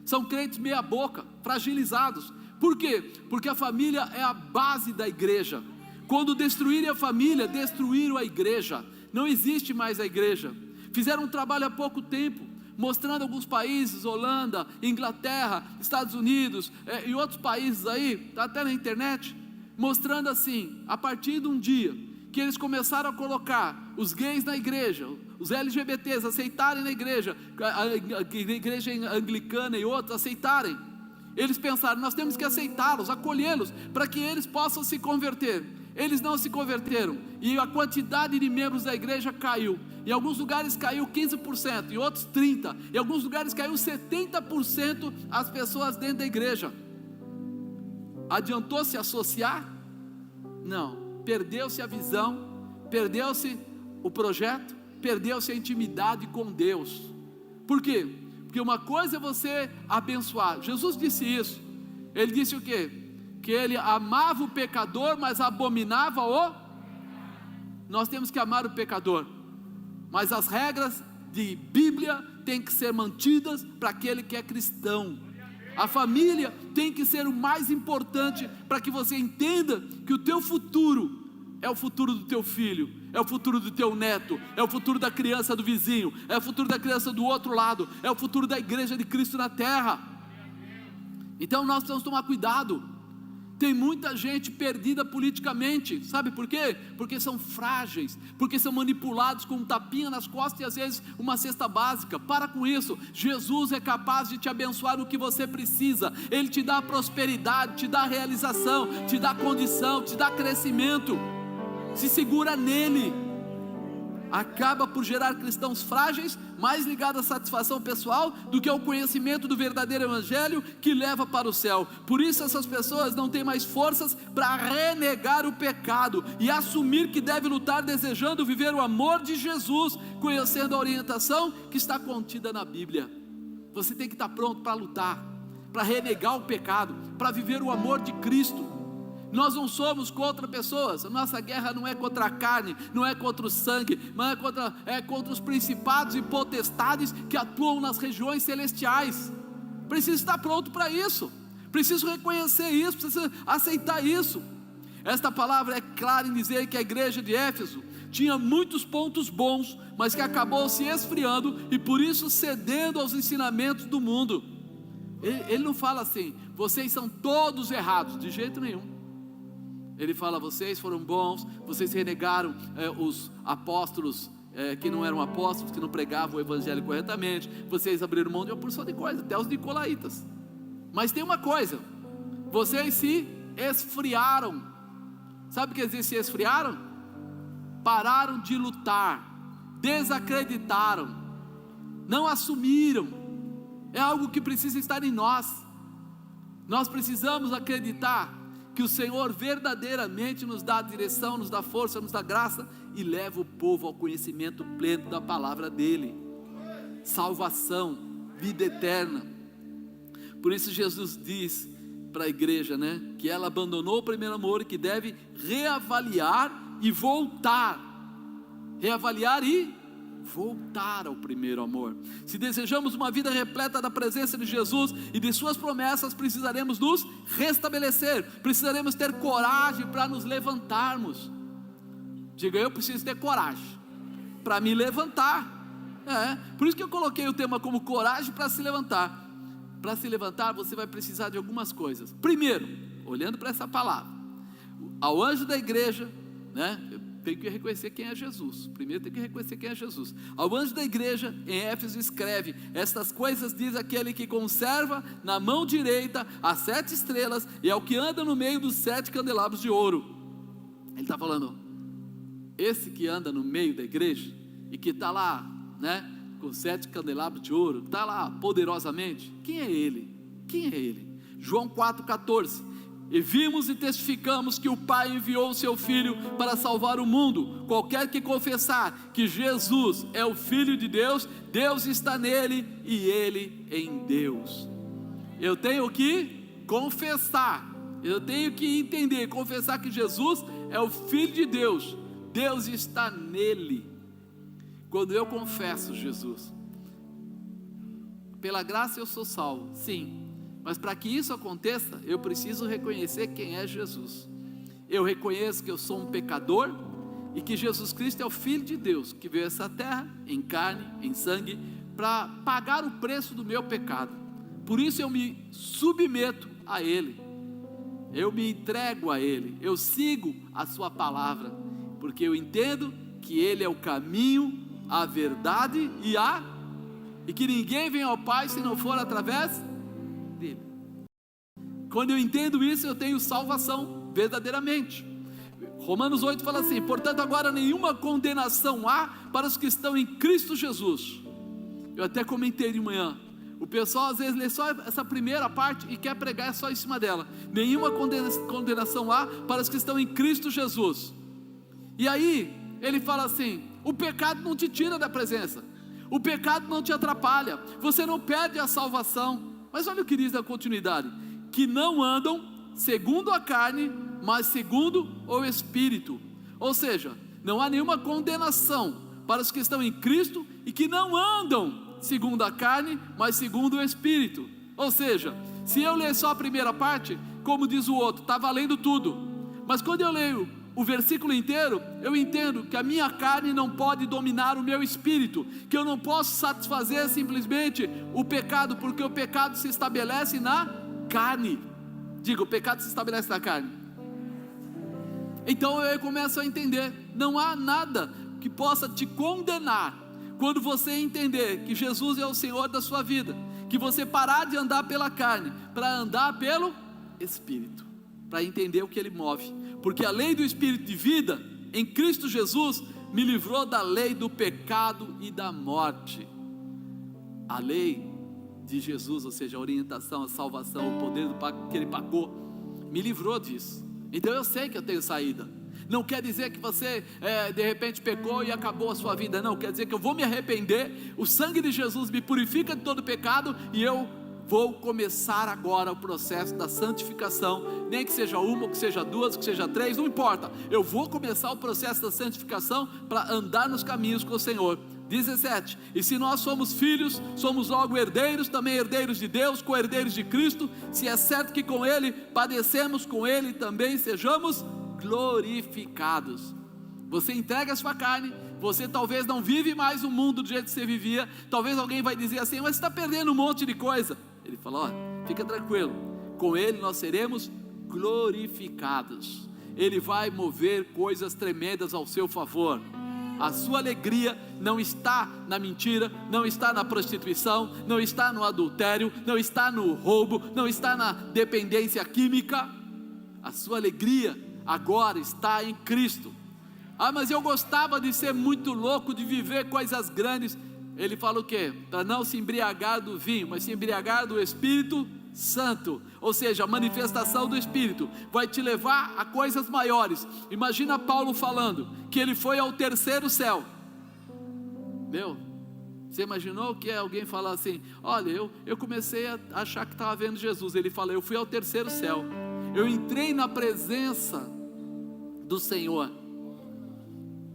são crentes meia boca, fragilizados. Por quê? Porque a família é a base da igreja. Quando destruírem a família, destruíram a igreja. Não existe mais a igreja. Fizeram um trabalho há pouco tempo, mostrando alguns países, Holanda, Inglaterra, Estados Unidos e outros países aí, está até na internet, mostrando assim, a partir de um dia que eles começaram a colocar os gays na igreja, os LGBTs aceitarem na igreja, a igreja anglicana e outros aceitarem, eles pensaram, nós temos que aceitá-los, acolhê-los, para que eles possam se converter. Eles não se converteram, e a quantidade de membros da igreja caiu. Em alguns lugares caiu 15%, em outros 30%, em alguns lugares caiu 70% as pessoas dentro da igreja. Adiantou se associar? Não. Perdeu-se a visão, perdeu-se o projeto, perdeu-se a intimidade com Deus. Por quê? Porque uma coisa é você abençoar. Jesus disse isso. Ele disse o quê? Que ele amava o pecador, mas abominava o... Nós temos que amar o pecador, mas as regras de Bíblia têm que ser mantidas para aquele que é cristão. A família tem que ser o mais importante, para que você entenda que o teu futuro é o futuro do teu filho, é o futuro do teu neto, é o futuro da criança do vizinho, é o futuro da criança do outro lado, é o futuro da igreja de Cristo na terra. Então nós precisamos tomar cuidado. Tem muita gente perdida politicamente, sabe por quê? Porque são frágeis, porque são manipulados com um tapinha nas costas e às vezes uma cesta básica. Para com isso. Jesus é capaz de te abençoar no que você precisa. Ele te dá prosperidade, te dá realização, te dá condição, te dá crescimento. Se segura nele. Acaba por gerar cristãos frágeis, mais ligados à satisfação pessoal do que ao conhecimento do verdadeiro evangelho que leva para o céu. Por isso essas pessoas não têm mais forças para renegar o pecado e assumir que deve lutar desejando viver o amor de Jesus, conhecendo a orientação que está contida na Bíblia. Você tem que estar pronto para lutar, para renegar o pecado, para viver o amor de Cristo. Nós não somos contra pessoas, a nossa guerra não é contra a carne, não é contra o sangue, mas é contra os principados e potestades que atuam nas regiões celestiais. Preciso estar pronto para isso, preciso reconhecer isso, preciso aceitar isso. Esta palavra é clara em dizer que a igreja de Éfeso tinha muitos pontos bons, mas que acabou se esfriando e por isso cedendo aos ensinamentos do mundo. Ele não fala assim, vocês são todos errados, de jeito nenhum. Ele fala, vocês foram bons, vocês renegaram os apóstolos que não eram apóstolos, que não pregavam o evangelho corretamente, vocês abriram mão de uma porção de coisa, até os nicolaítas. Mas tem uma coisa, vocês se esfriaram. Sabe o que eles se esfriaram? Pararam de lutar, desacreditaram, não assumiram. É algo que precisa estar em nós. Nós precisamos acreditar que o Senhor verdadeiramente nos dá direção, nos dá força, nos dá graça e leva o povo ao conhecimento pleno da palavra dele. Salvação, vida eterna. Por isso Jesus diz para a igreja, que ela abandonou o primeiro amor e que deve reavaliar e voltar. Reavaliar e voltar ao primeiro amor. Se desejamos uma vida repleta da presença de Jesus e de suas promessas, precisaremos nos restabelecer, precisaremos ter coragem para nos levantarmos. Diga, eu preciso ter coragem para me levantar. Por isso que eu coloquei o tema como coragem para se levantar. Para se levantar você vai precisar de algumas coisas. Primeiro, olhando para essa palavra, ao anjo da igreja, tem que reconhecer quem é Jesus. Primeiro tem que reconhecer quem é Jesus. Ao anjo da igreja em Éfeso escreve: estas coisas diz aquele que conserva na mão direita as 7 estrelas e é o que anda no meio dos 7 candelabros de ouro. Ele está falando, esse que anda no meio da igreja e que está lá, com 7 candelabros de ouro, está lá poderosamente, quem é ele? Quem é ele? João 4,14: e vimos e testificamos que o Pai enviou o seu Filho para salvar o mundo. Qualquer que confessar que Jesus é o Filho de Deus, Deus está nele e ele em Deus. Eu tenho que confessar, eu tenho que entender, confessar que Jesus é o Filho de Deus, Deus está nele. Quando eu confesso Jesus, pela graça eu sou salvo, sim. Mas para que isso aconteça, eu preciso reconhecer quem é Jesus. Eu reconheço que eu sou um pecador e que Jesus Cristo é o Filho de Deus, que veio a essa terra em carne, em sangue, para pagar o preço do meu pecado. Por isso eu me submeto a Ele, eu me entrego a Ele, eu sigo a sua palavra, porque eu entendo que Ele é o caminho, a verdade e que ninguém vem ao Pai se não for através dele. Quando eu entendo isso, eu tenho salvação verdadeiramente. Romanos 8 fala assim: portanto agora nenhuma condenação há para os que estão em Cristo Jesus. Eu até comentei de manhã, o pessoal às vezes lê só essa primeira parte e quer pregar só em cima dela. Nenhuma condenação há para os que estão em Cristo Jesus. E aí ele fala assim: o pecado não te tira da presença, o pecado não te atrapalha, você não perde a salvação. Mas olha o que diz na continuidade: que não andam segundo a carne, mas segundo o Espírito. Ou seja, não há nenhuma condenação para os que estão em Cristo e que não andam segundo a carne, mas segundo o Espírito. Ou seja, se eu ler só a primeira parte, como diz o outro, está valendo tudo. Mas quando eu leio o versículo inteiro, eu entendo que a minha carne não pode dominar o meu espírito, que eu não posso satisfazer simplesmente o pecado, porque o pecado se estabelece na carne. Diga, o pecado se estabelece na carne. Então eu começo a entender, não há nada que possa te condenar, quando você entender que Jesus é o Senhor da sua vida, que você parar de andar pela carne, para andar pelo Espírito, para entender o que Ele move, porque a lei do Espírito de vida, em Cristo Jesus, me livrou da lei do pecado e da morte. A lei de Jesus, ou seja, a orientação, a salvação, o poder que Ele pagou, me livrou disso. Então eu sei que eu tenho saída. Não quer dizer que você de repente pecou e acabou a sua vida, não, quer dizer que eu vou me arrepender, o sangue de Jesus me purifica de todo pecado e eu vou começar agora o processo da santificação, nem que seja uma, ou que seja duas, ou que seja 3, não importa, eu vou começar o processo da santificação para andar nos caminhos com o Senhor. 17, e se nós somos filhos, somos logo herdeiros, também herdeiros de Deus, co-herdeiros de Cristo, se é certo que com Ele padecemos, com Ele também sejamos glorificados. Você entrega a sua carne, você talvez não vive mais o mundo do jeito que você vivia. Talvez alguém vai dizer assim, mas você está perdendo um monte de coisa. Ele fala, olha, fica tranquilo, com Ele nós seremos glorificados. Ele vai mover coisas tremendas ao seu favor. A sua alegria não está na mentira, não está na prostituição, não está no adultério, não está no roubo, não está na dependência química. A sua alegria agora está em Cristo. Ah, mas eu gostava de ser muito louco, de viver coisas grandes. Ele fala o quê? Para não se embriagar do vinho, mas se embriagar do Espírito Santo. Ou seja, a manifestação do Espírito vai te levar a coisas maiores. Imagina Paulo falando que ele foi ao terceiro céu. Você imaginou que alguém falar assim, olha, eu comecei a achar que estava vendo Jesus. Ele fala, eu fui ao terceiro céu, eu entrei na presença do Senhor.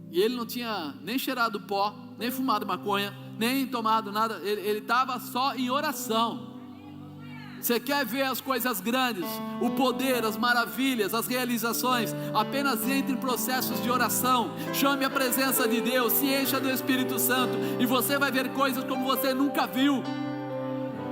E ele não tinha nem cheirado pó, nem fumado maconha, nem tomado nada. Ele estava só em oração. Você quer ver as coisas grandes, o poder, as maravilhas, as realizações? Apenas entre em processos de oração. Chame a presença de Deus, se encha do Espírito Santo, e você vai ver coisas como você nunca viu.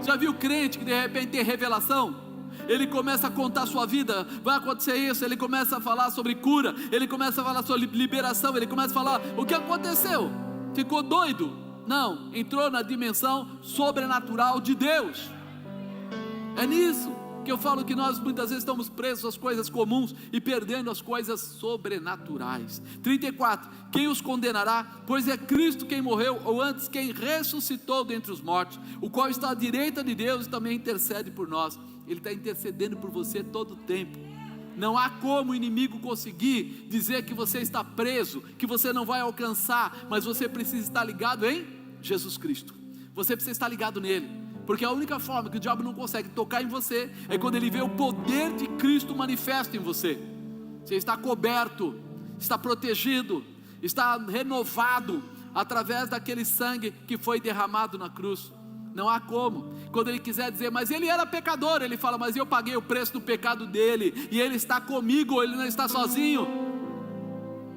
Já viu crente que de repente tem revelação? Ele começa a contar a sua vida, vai acontecer isso. Ele começa a falar sobre cura, ele começa a falar sobre liberação, ele começa a falar, o que aconteceu? Ficou doido? Não, entrou na dimensão sobrenatural de Deus. É nisso que eu falo que nós muitas vezes estamos presos às coisas comuns e perdendo as coisas sobrenaturais. 34, quem os condenará? Pois é Cristo quem morreu, ou antes quem ressuscitou dentre os mortos, o qual está à direita de Deus e também intercede por nós. Ele está intercedendo por você todo o tempo. Não há como o inimigo conseguir dizer que você está preso, que você não vai alcançar, mas você precisa estar ligado em Jesus Cristo. Você precisa estar ligado nele, porque a única forma que o diabo não consegue tocar em você é quando ele vê o poder de Cristo manifesto em você. Você está coberto, está protegido, está renovado através daquele sangue que foi derramado na cruz. Não há como. Quando ele quiser dizer, mas ele era pecador, ele fala, mas eu paguei o preço do pecado dele, e ele está comigo, ele não está sozinho.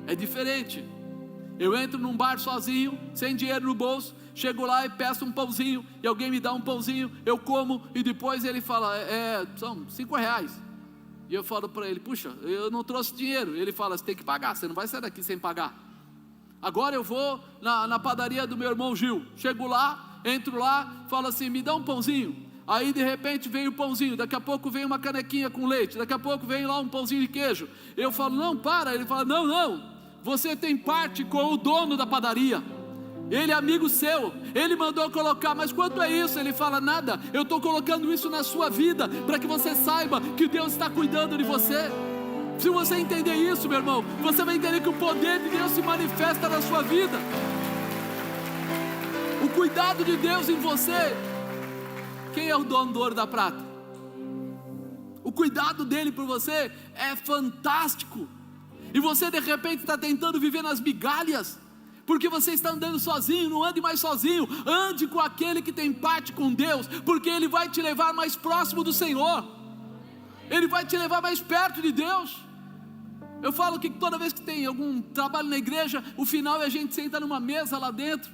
É diferente. Eu entro num bar sozinho, sem dinheiro no bolso, chego lá e peço um pãozinho, e alguém me dá um pãozinho, eu como, e depois ele fala, são R$5. E eu falo para ele, puxa, eu não trouxe dinheiro. Ele fala, você tem que pagar, você não vai sair daqui sem pagar. Agora eu vou na padaria do meu irmão Gil, chego lá, entro lá, falo assim, me dá um pãozinho. Aí de repente vem o pãozinho, daqui a pouco vem uma canequinha com leite, daqui a pouco vem lá um pãozinho de queijo. Eu falo, não, para. Ele fala, não, você tem parte com o dono da padaria, ele é amigo seu, ele mandou colocar, mas quanto é isso? Ele fala, nada, eu estou colocando isso na sua vida, para que você saiba que Deus está cuidando de você. Se você entender isso, meu irmão, você vai entender que o poder de Deus se manifesta na sua vida. O cuidado de Deus em você. Quem é o dono do ouro e da prata? O cuidado dele por você é fantástico. E você de repente está tentando viver nas migalhas, porque você está andando sozinho. Não ande mais sozinho, ande com aquele que tem parte com Deus, porque ele vai te levar mais próximo do Senhor, ele vai te levar mais perto de Deus. Eu falo que toda vez que tem algum trabalho na igreja, o final é a gente senta numa mesa lá dentro,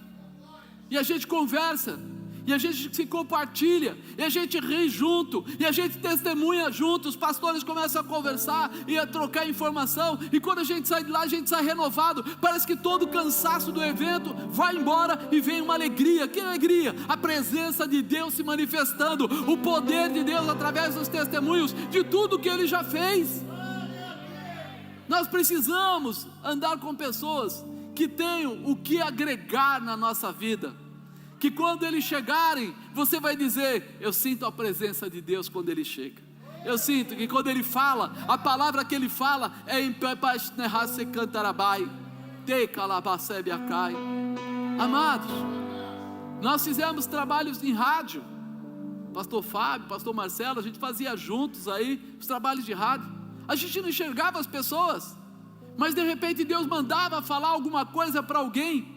e a gente conversa, e a gente se compartilha, e a gente ri junto, e a gente testemunha junto. Os pastores começam a conversar e a trocar informação, e quando a gente sai de lá, a gente sai renovado. Parece que todo o cansaço do evento vai embora e vem uma alegria. Que alegria? A presença de Deus se manifestando, o poder de Deus através dos testemunhos de tudo que Ele já fez. Nós precisamos andar com pessoas que tenham o que agregar na nossa vida, que quando eles chegarem, você vai dizer, eu sinto a presença de Deus quando Ele chega. Eu sinto que quando Ele fala, a palavra que Ele fala é em Pepasnerase Cantarabai, Te Calabacebe Acai. Amados, nós fizemos trabalhos em rádio, pastor Fábio, pastor Marcelo, a gente fazia juntos aí os trabalhos de rádio. A gente não enxergava as pessoas, mas de repente Deus mandava falar alguma coisa para alguém,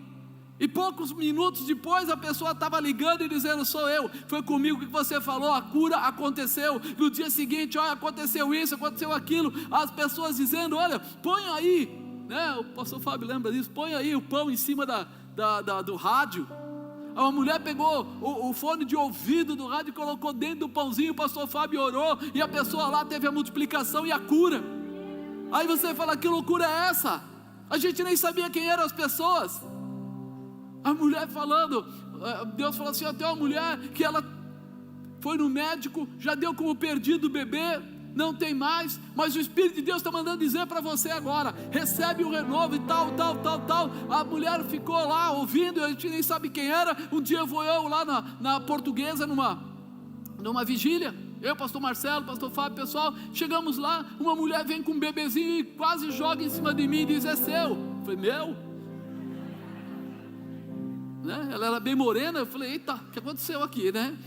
E poucos minutos depois a pessoa estava ligando e dizendo: sou eu, foi comigo que você falou, a cura aconteceu. No dia seguinte, olha, aconteceu isso, aconteceu aquilo. As pessoas dizendo: olha, põe aí, né? O pastor Fábio lembra disso, põe aí o pão em cima do rádio. Uma mulher pegou o fone de ouvido do rádio e colocou dentro do pãozinho, o pastor Fábio orou, e a pessoa lá teve a multiplicação e a cura. Aí você fala: que loucura é essa? A gente nem sabia quem eram as pessoas. A mulher falando, Deus falou assim: tem uma mulher que ela foi no médico, já deu como perdido o bebê, não tem mais, mas o Espírito de Deus está mandando dizer para você agora: recebe o renovo e tal. A mulher ficou lá ouvindo, a gente nem sabe quem era. Um dia vou eu lá na Portuguesa, numa vigília, eu, pastor Marcelo, pastor Fábio, pessoal, chegamos lá, uma mulher vem com um bebezinho e quase joga em cima de mim e diz: é seu. Eu falei: meu? Né? Ela era bem morena. Eu falei: eita, o que aconteceu aqui, né?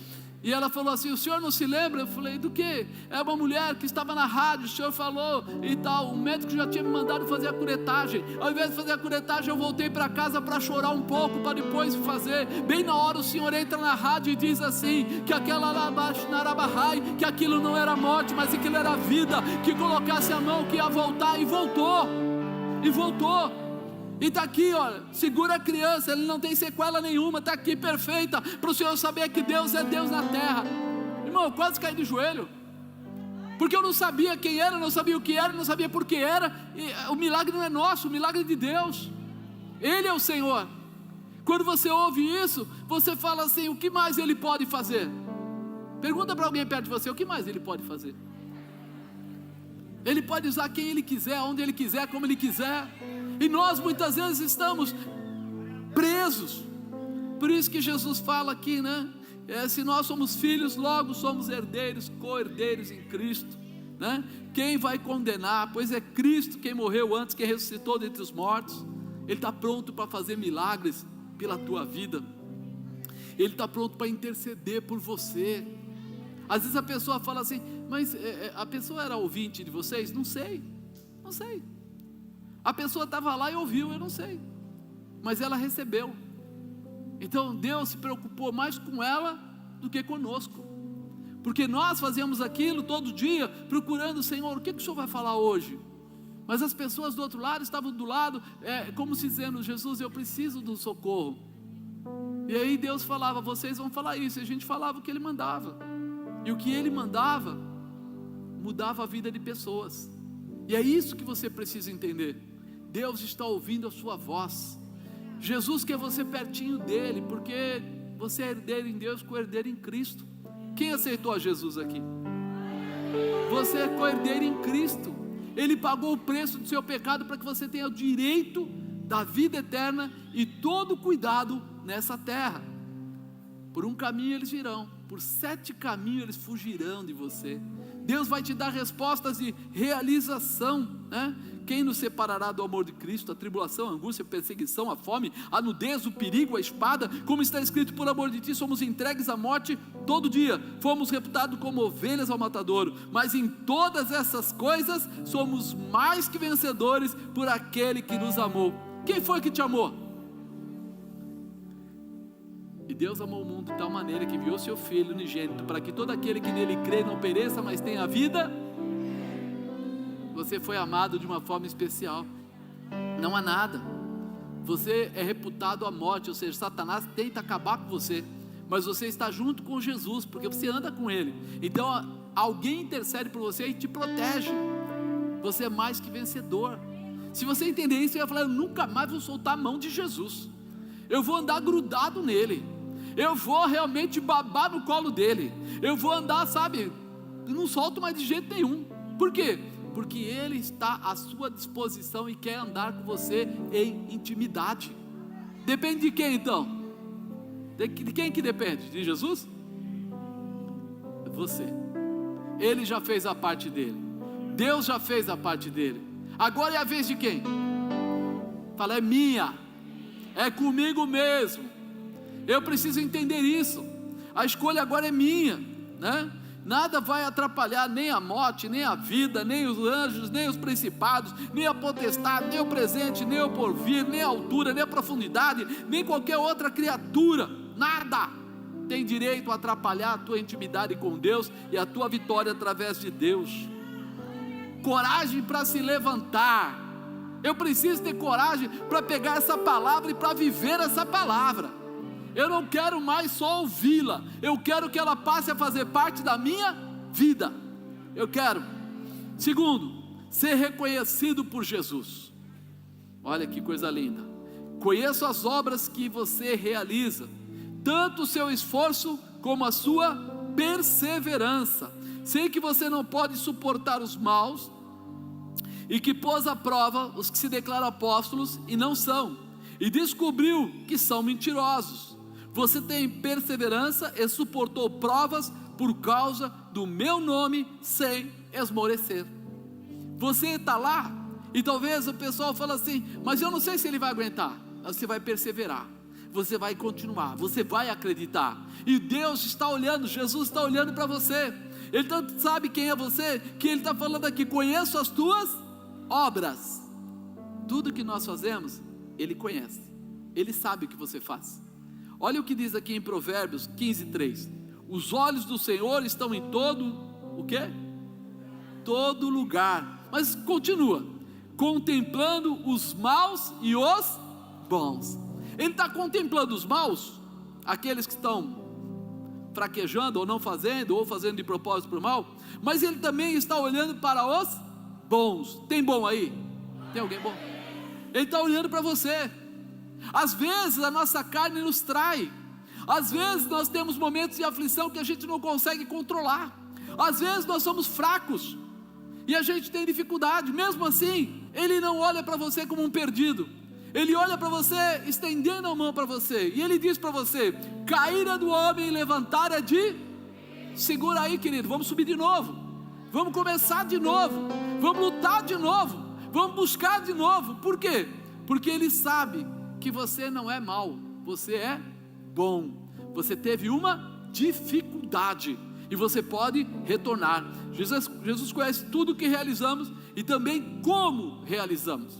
E ela falou assim: o senhor não se lembra? Eu falei: do que? É uma mulher que estava na rádio, o senhor falou e tal, o médico já tinha me mandado fazer a curetagem. Ao invés de fazer a curetagem, eu voltei para casa para chorar um pouco, para depois fazer. Bem na hora o senhor entra na rádio e diz assim, que aquela Narabahai, que aquilo não era morte, mas aquilo era vida, que colocasse a mão que ia voltar, e voltou. E está aqui, olha, segura a criança, ele não tem sequela nenhuma, está aqui perfeita, para o senhor saber que Deus é Deus na terra. Irmão, eu quase caí de joelho, porque eu não sabia quem era, não sabia o que era, não sabia por que era. E o milagre não é nosso, o milagre é de Deus, Ele é o Senhor. Quando você ouve isso, você fala assim: o que mais Ele pode fazer? Pergunta para alguém perto de você: o que mais Ele pode fazer? Ele pode usar quem Ele quiser, onde Ele quiser, como Ele quiser. E nós muitas vezes estamos presos. Por isso que Jesus fala aqui, né? Se nós somos filhos, logo somos herdeiros, co-herdeiros em Cristo, né? Quem vai condenar? Pois é Cristo quem morreu antes, quem ressuscitou dentre os mortos. Ele está pronto para fazer milagres pela tua vida. Ele está pronto para interceder por você. Às vezes a pessoa fala assim: mas a pessoa era ouvinte de vocês? Não sei. A pessoa estava lá e ouviu, eu não sei, mas ela recebeu. Então Deus se preocupou mais com ela do que conosco, porque nós fazíamos aquilo todo dia, procurando: Senhor, o que o Senhor vai falar hoje? Mas as pessoas do outro lado estavam do lado, como se dizendo: Jesus, eu preciso do socorro. E aí Deus falava: vocês vão falar isso. E a gente falava o que Ele mandava, e o que Ele mandava mudava a vida de pessoas. E é isso que você precisa entender. Deus está ouvindo a sua voz. Jesus quer você pertinho dEle, porque você é herdeiro em Deus, co-herdeiro em Cristo. Quem aceitou a Jesus aqui? Você é co-herdeiro em Cristo. Ele pagou o preço do seu pecado para que você tenha o direito da vida eterna e todo o cuidado nessa terra. Por um caminho eles virão, por 7 caminhos eles fugirão de você. Deus vai te dar respostas de realização, né? Quem nos separará do amor de Cristo? A tribulação, a angústia, a perseguição, a fome, a nudez, o perigo, a espada. Como está escrito: por amor de ti somos entregues à morte todo dia, fomos reputados como ovelhas ao matadouro, mas em todas essas coisas somos mais que vencedores por aquele que nos amou. Quem foi que te amou? E Deus amou o mundo de tal maneira que enviou seu Filho unigênito, para que todo aquele que nele crê não pereça, mas tenha a vida. Você foi amado de uma forma especial. Não há nada. Você é reputado à morte, ou seja, Satanás tenta acabar com você, mas você está junto com Jesus, porque você anda com Ele. Então alguém intercede por você e te protege. Você é mais que vencedor. Se você entender isso, você vai falar: eu nunca mais vou soltar a mão de Jesus, eu vou andar grudado nele, eu vou realmente babar no colo dele, eu vou andar, sabe, eu não solto mais de jeito nenhum. Por quê? Porque Ele está à sua disposição e quer andar com você em intimidade. Depende de quem então? De quem que depende? De Jesus? Você. Ele já fez a parte dele, Deus já fez a parte dele. Agora é a vez de quem? Fala: é minha, é comigo mesmo. Eu preciso entender isso. A escolha agora é minha, né? nada vai atrapalhar nem a morte, nem a vida, nem os anjos, nem os principados, nem a potestade, nem o presente, nem o porvir, nem a altura, nem a profundidade, nem qualquer outra criatura, nada tem direito a atrapalhar a tua intimidade com Deus e a tua vitória através de Deus. Coragem para se levantar. Eu preciso ter coragem para pegar essa palavra e para viver essa palavra. Eu não quero mais só ouvi-la, eu quero que ela passe a fazer parte da minha vida. Eu quero. Segundo, ser reconhecido por Jesus. Olha que coisa linda. Conheço as obras que você realiza, tanto o seu esforço como a sua perseverança. Sei que você não pode suportar os maus e que pôs à prova os que se declaram apóstolos e não são, e descobriu que são mentirosos. Você tem perseverança e suportou provas por causa do meu nome sem esmorecer. Você está lá e talvez o pessoal fale assim, mas eu não sei se ele vai aguentar. Você vai perseverar, você vai continuar, você vai acreditar. E Deus está olhando, Jesus está olhando para você. Ele tanto sabe quem é você, que Ele está falando aqui, conheço as tuas obras. Tudo que nós fazemos, Ele conhece, Ele sabe o que você faz. Olha o que diz aqui em Provérbios 15:3. Os olhos do Senhor estão em todo, o quê? Todo lugar. Mas continua, contemplando os maus e os bons. Ele está contemplando os maus, aqueles que estão fraquejando ou não fazendo, ou fazendo de propósito para o mal, mas Ele também está olhando para os bons. Tem bom aí? Tem alguém bom? Ele está olhando para você. Às vezes a nossa carne nos trai, às vezes nós temos momentos de aflição que a gente não consegue controlar, às vezes nós somos fracos e a gente tem dificuldade. Mesmo assim, Ele não olha para você como um perdido, Ele olha para você estendendo a mão para você, e Ele diz para você, cair é do homem e levantar é de... Segura aí, querido, vamos subir de novo, vamos começar de novo, vamos lutar de novo, vamos buscar de novo. Por quê? Porque Ele sabe que você não é mau, você é bom. Você teve uma dificuldade e você pode retornar. Jesus conhece tudo o que realizamos e também como realizamos.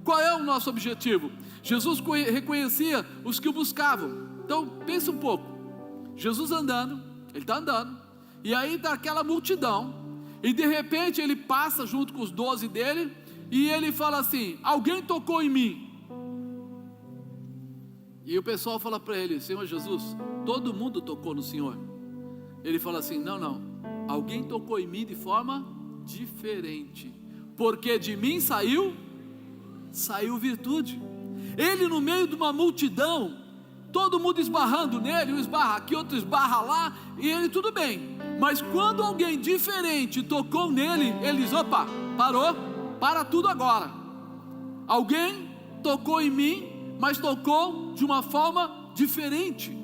Qual é o nosso objetivo? Jesus reconhecia os que o buscavam. Então pensa um pouco, Jesus andando, Ele está andando, e aí está aquela multidão, e de repente Ele passa junto com os 12 dele, e Ele fala assim, alguém tocou em mim. E o pessoal fala para Ele, Senhor Jesus, todo mundo tocou no Senhor. Ele fala assim, não, alguém tocou em mim de forma diferente, porque de mim saiu virtude. Ele no meio de uma multidão, todo mundo esbarrando nele, um esbarra aqui, outro esbarra lá, e ele tudo bem, mas quando alguém diferente tocou nele, ele diz, opa, parou, para tudo agora. Alguém tocou em mim, mas tocou de uma forma diferente.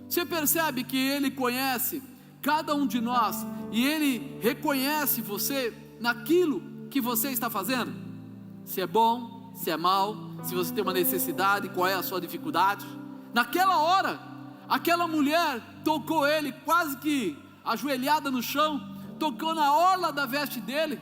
Você percebe que Ele conhece cada um de nós, e Ele reconhece você naquilo que você está fazendo, se é bom, se é mal, se você tem uma necessidade, qual é a sua dificuldade. Naquela hora, aquela mulher tocou Ele, quase que ajoelhada no chão, tocou na orla da veste dele,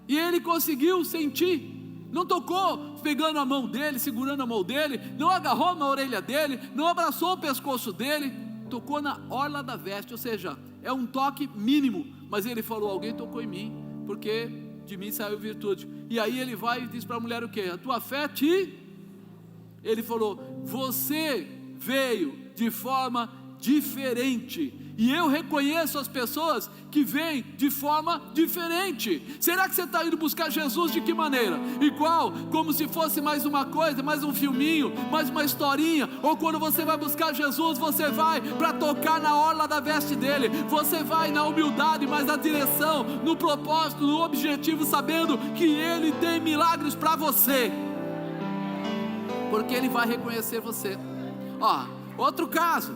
e Ele conseguiu sentir. Não tocou pegando a mão dele, segurando a mão dele, não agarrou na orelha dele, não abraçou o pescoço dele, tocou na orla da veste, ou seja, é um toque mínimo, mas ele falou, alguém tocou em mim, porque de mim saiu virtude. E aí ele vai e diz para a mulher o quê? A tua fé Ele falou, você veio de forma diferente, e eu reconheço as pessoas que vêm de forma diferente. Será que você está indo buscar Jesus de que maneira? Igual, como se fosse mais uma coisa, mais um filminho, mais uma historinha? Ou quando você vai buscar Jesus, você vai para tocar na orla da veste dele, você vai na humildade, mas na direção, no propósito, no objetivo, sabendo que Ele tem milagres para você, porque Ele vai reconhecer você. Outro caso,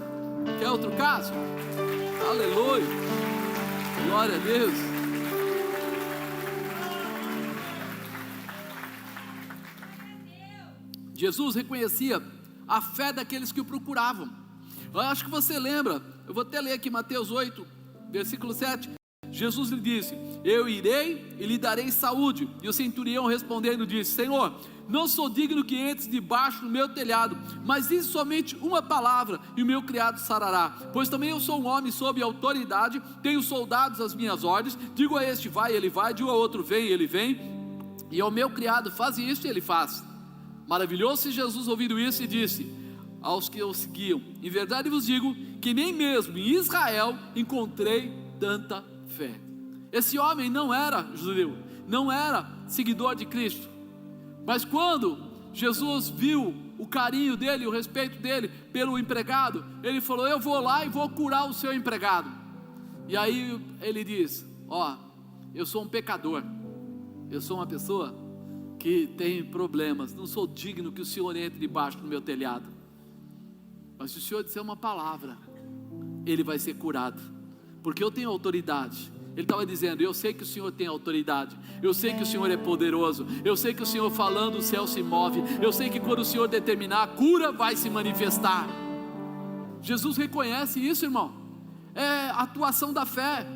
quer outro caso? Aleluia, glória a Deus. Jesus reconhecia a fé daqueles que o procuravam. Eu acho que você lembra, eu vou até ler aqui Mateus 8, versículo 7, Jesus lhe disse: eu irei e lhe darei saúde. E o centurião respondendo disse: Senhor, não sou digno que entres debaixo do meu telhado, mas diz somente uma palavra e o meu criado sarará. Pois também eu sou um homem sob autoridade, tenho soldados às minhas ordens. Digo a este vai, ele vai, digo a outro vem, ele vem, e ao meu criado faz isto e ele faz. Maravilhou-se Jesus ouvindo isso e disse aos que o seguiam: em verdade vos digo que nem mesmo em Israel encontrei tanta fé. Esse homem não era judeu, não era seguidor de Cristo, mas quando Jesus viu o carinho dele, o respeito dele pelo empregado, ele falou: eu vou lá e vou curar o seu empregado. E aí ele diz: ó, eu sou um pecador, eu sou uma pessoa que tem problemas, não sou digno que o Senhor entre debaixo do meu telhado, mas se o Senhor disser uma palavra, ele vai ser curado, porque eu tenho autoridade. Ele estava dizendo: eu sei que o Senhor tem autoridade, eu sei que o Senhor é poderoso, eu sei que o Senhor falando o céu se move, eu sei que quando o Senhor determinar, a cura vai se manifestar. Jesus reconhece isso, irmão, é a atuação da fé.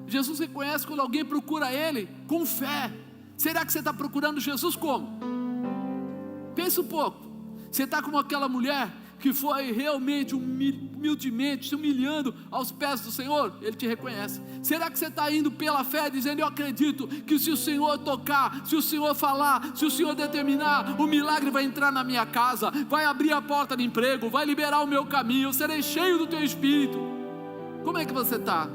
Jesus reconhece quando alguém procura Ele com fé. Será que você está procurando Jesus como? Pensa um pouco, você está como aquela mulher que foi realmente humildemente se humilhando aos pés do Senhor. Ele te reconhece. Será que você está indo pela fé dizendo: eu acredito que se o Senhor tocar, se o Senhor falar, se o Senhor determinar, o milagre vai entrar na minha casa, vai abrir a porta de emprego, vai liberar o meu caminho, eu serei cheio do teu Espírito? Como é que você está?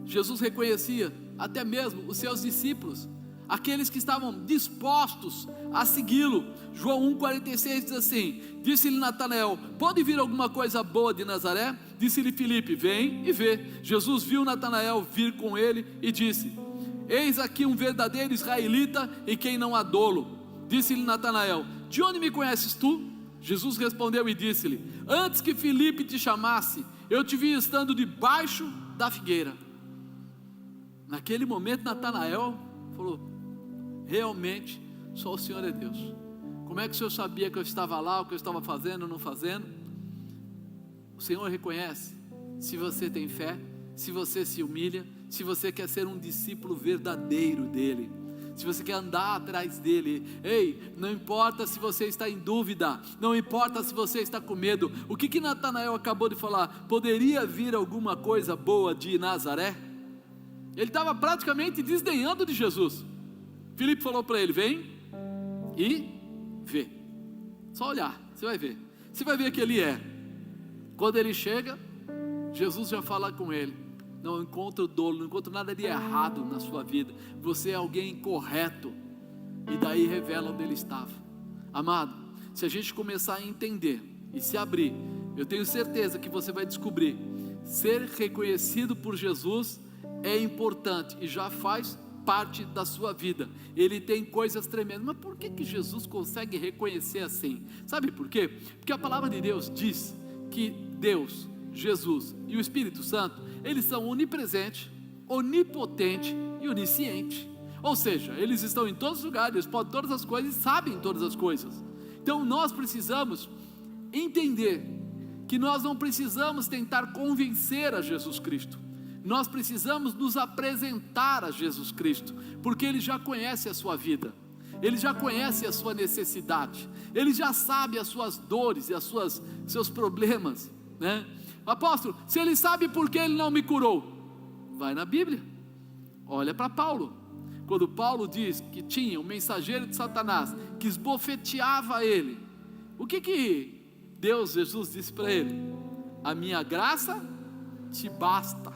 Jesus reconhecia até mesmo os seus discípulos, aqueles que estavam dispostos a segui-lo. João 1,46 diz assim: disse-lhe Natanael: pode vir alguma coisa boa de Nazaré? Disse-lhe Filipe: vem e vê. Jesus viu Natanael vir com ele e disse: eis aqui um verdadeiro israelita em quem não há dolo. Disse-lhe Natanael: de onde me conheces tu? Jesus respondeu e disse-lhe: antes que Filipe te chamasse, eu te vi estando debaixo da figueira. Naquele momento Natanael falou: realmente só o Senhor é Deus. Como é que o Senhor sabia que eu estava lá, o que eu estava fazendo ou não fazendo? O Senhor reconhece se você tem fé, se você se humilha, se você quer ser um discípulo verdadeiro dele, se você quer andar atrás dele. Ei, não importa se você está em dúvida, não importa se você está com medo. O que Natanael acabou de falar? Poderia vir alguma coisa boa de Nazaré? Ele estava praticamente desdenhando de Jesus. Filipe falou para ele: vem e vê. Só olhar, você vai ver. Você vai ver que ele é. Quando ele chega, Jesus já fala com ele: não encontro dolo, não encontro nada de errado na sua vida, você é alguém correto. E daí revela onde ele estava. Amado, se a gente começar a entender e se abrir, eu tenho certeza que você vai descobrir: ser reconhecido por Jesus é importante e já faz parte da sua vida. Ele tem coisas tremendas. Mas por que Jesus consegue reconhecer assim? Sabe por quê? Porque a palavra de Deus diz que Deus, Jesus e o Espírito Santo, eles são onipresentes, onipotente e onisciente. Ou seja, eles estão em todos os lugares, eles podem todas as coisas e sabem todas as coisas. Então nós precisamos entender que nós não precisamos tentar convencer a Jesus Cristo. Nós precisamos nos apresentar a Jesus Cristo, porque Ele já conhece a sua vida, Ele já conhece a sua necessidade, Ele já sabe as suas dores e seus problemas, né? Apóstolo, se Ele sabe por que Ele não me curou, vai na Bíblia, olha para Paulo. Quando Paulo diz que tinha um mensageiro de Satanás que esbofeteava ele, o que Deus, Jesus disse para ele? A minha graça te basta.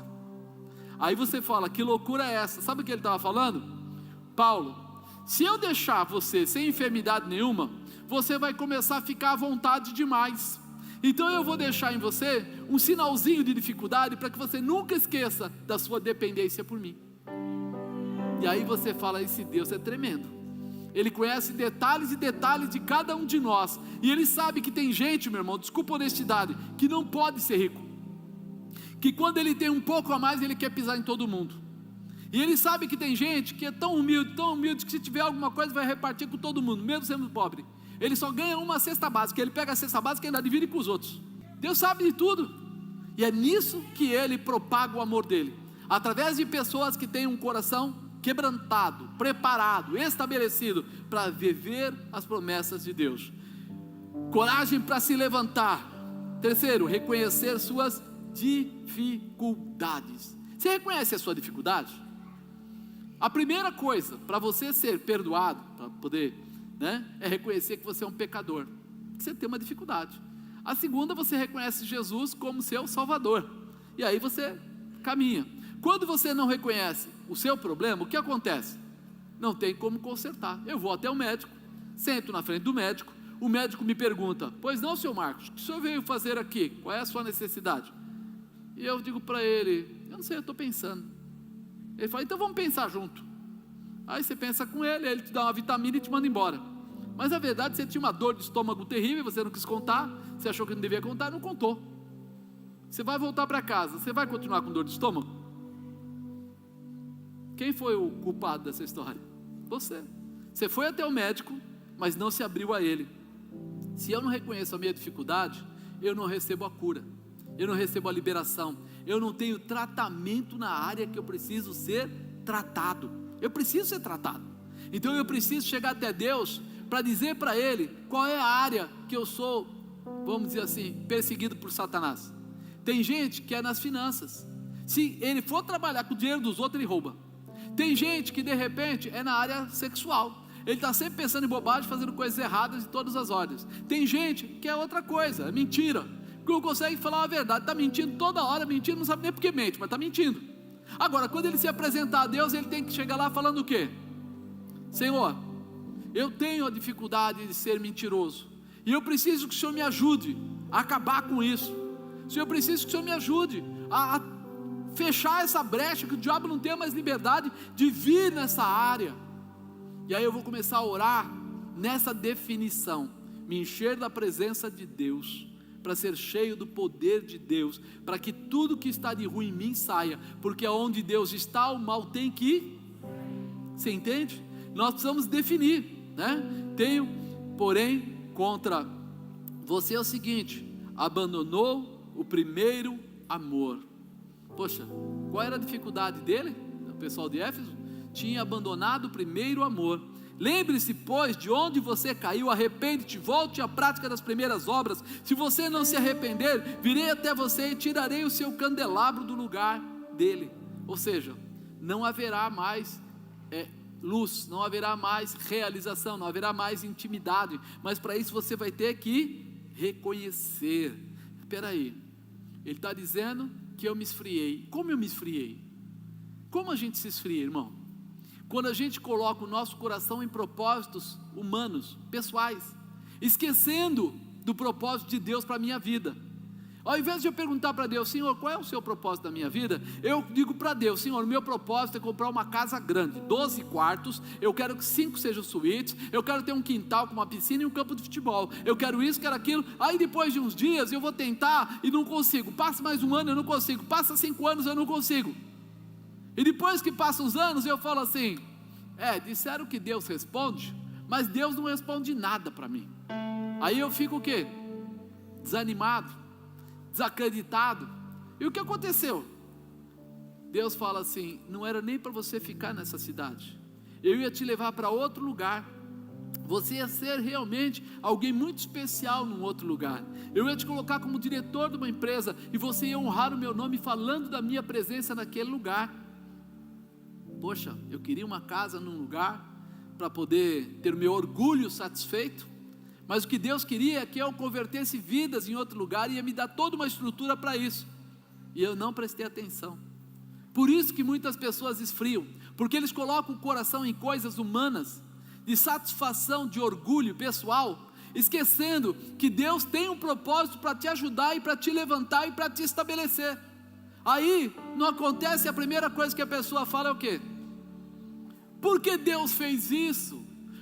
Aí você fala: que loucura é essa? Sabe o que ele estava falando? Paulo, se eu deixar você sem enfermidade nenhuma, você vai começar a ficar à vontade demais. Então eu vou deixar em você um sinalzinho de dificuldade para que você nunca esqueça da sua dependência por mim. E aí você fala: esse Deus é tremendo. Ele conhece detalhes e detalhes de cada um de nós. E Ele sabe que tem gente, meu irmão, desculpa a honestidade, que não pode ser rico, que quando ele tem um pouco a mais, ele quer pisar em todo mundo. E Ele sabe que tem gente que é tão humilde, que se tiver alguma coisa vai repartir com todo mundo, mesmo sendo pobre. Ele só ganha uma cesta básica, ele pega a cesta básica e ainda divide com os outros. Deus sabe de tudo. E é nisso que Ele propaga o amor dEle, através de pessoas que têm um coração quebrantado, preparado, estabelecido para viver as promessas de Deus. Coragem para se levantar. Terceiro, reconhecer suas dificuldades. Você reconhece a sua dificuldade? A primeira coisa para você ser perdoado, para poder, é reconhecer que você é um pecador, que você tem uma dificuldade. A segunda, você reconhece Jesus como seu Salvador, e aí você caminha. Quando você não reconhece o seu problema, o que acontece? Não tem como consertar. Eu vou até o médico, sento na frente do médico, o médico me pergunta: pois não, senhor Marcos, o que o senhor veio fazer aqui? Qual é a sua necessidade? E eu digo para ele: eu não sei, eu estou pensando. Ele fala: então vamos pensar junto. Aí você pensa com ele, ele te dá uma vitamina e te manda embora. Mas na verdade você tinha uma dor de estômago terrível, você não quis contar, você achou que não devia contar, não contou. Você vai voltar para casa, você vai continuar com dor de estômago? Quem foi o culpado dessa história? Você. Você foi até o médico, mas não se abriu a ele. Se eu não reconheço a minha dificuldade, eu não recebo a cura, eu não recebo a liberação, eu não tenho tratamento na área que eu preciso ser tratado. Eu preciso ser tratado. Então eu preciso chegar até Deus para dizer para Ele qual é a área que eu sou, vamos dizer assim, perseguido por Satanás. Tem gente que é nas finanças. Se ele for trabalhar com o dinheiro dos outros, ele rouba. Tem gente que de repente é na área sexual. Ele está sempre pensando em bobagem, fazendo coisas erradas de todas as ordens. Tem gente que é outra coisa, é mentira, que não consegue falar a verdade, está mentindo toda hora, mentindo, não sabe nem porque mente, mas está mentindo. Agora, quando ele se apresentar a Deus, ele tem que chegar lá falando o quê? Senhor, eu tenho a dificuldade de ser mentiroso, e eu preciso que o Senhor me ajude a acabar com isso. Senhor, eu preciso que o Senhor me ajude a fechar essa brecha, que o diabo não tenha mais liberdade de vir nessa área. E aí eu vou começar a orar nessa definição, me encher da presença de Deus, para ser cheio do poder de Deus, para que tudo que está de ruim em mim saia, porque onde Deus está, o mal tem que ir. Você entende? Nós precisamos definir, Tenho, porém, contra você é o seguinte: abandonou o primeiro amor. Poxa, qual era a dificuldade dele? O pessoal de Éfeso tinha abandonado o primeiro amor. Lembre-se, pois, de onde você caiu, arrepende-te, volte à prática das primeiras obras. Se você não se arrepender, virei até você e tirarei o seu candelabro do lugar dele. Ou seja, não haverá mais luz, não haverá mais realização, não haverá mais intimidade. Mas para isso você vai ter que reconhecer. Espera aí, ele está dizendo que eu me esfriei. Como eu me esfriei? Como a gente se esfria, irmão? Quando a gente coloca o nosso coração em propósitos humanos, pessoais, esquecendo do propósito de Deus para a minha vida. Ao invés de eu perguntar para Deus: Senhor, qual é o seu propósito da minha vida? Eu digo para Deus: Senhor, o meu propósito é comprar uma casa grande, 12 quartos, eu quero que 5 sejam suítes, eu quero ter um quintal com uma piscina e um campo de futebol, eu quero isso, quero aquilo. Aí depois de uns dias eu vou tentar e não consigo, passa mais um ano eu não consigo, passa 5 anos eu não consigo. E depois que passam os anos eu falo assim: disseram que Deus responde, mas Deus não responde nada para mim. Aí eu fico o quê? Desanimado, desacreditado. E o que aconteceu? Deus fala assim: não era nem para você ficar nessa cidade, eu ia te levar para outro lugar. Você ia ser realmente alguém muito especial num outro lugar. Eu ia te colocar como diretor de uma empresa, e você ia honrar o meu nome falando da minha presença naquele lugar. Poxa, eu queria uma casa num lugar para poder ter o meu orgulho satisfeito, mas o que Deus queria é que eu convertesse vidas em outro lugar, e ia me dar toda uma estrutura para isso, e eu não prestei atenção. Por isso que muitas pessoas esfriam, porque eles colocam o coração em coisas humanas, de satisfação, de orgulho pessoal, esquecendo que Deus tem um propósito para te ajudar e para te levantar e para te estabelecer. Aí não acontece, a primeira coisa que a pessoa fala é o quê? Por que Deus fez isso?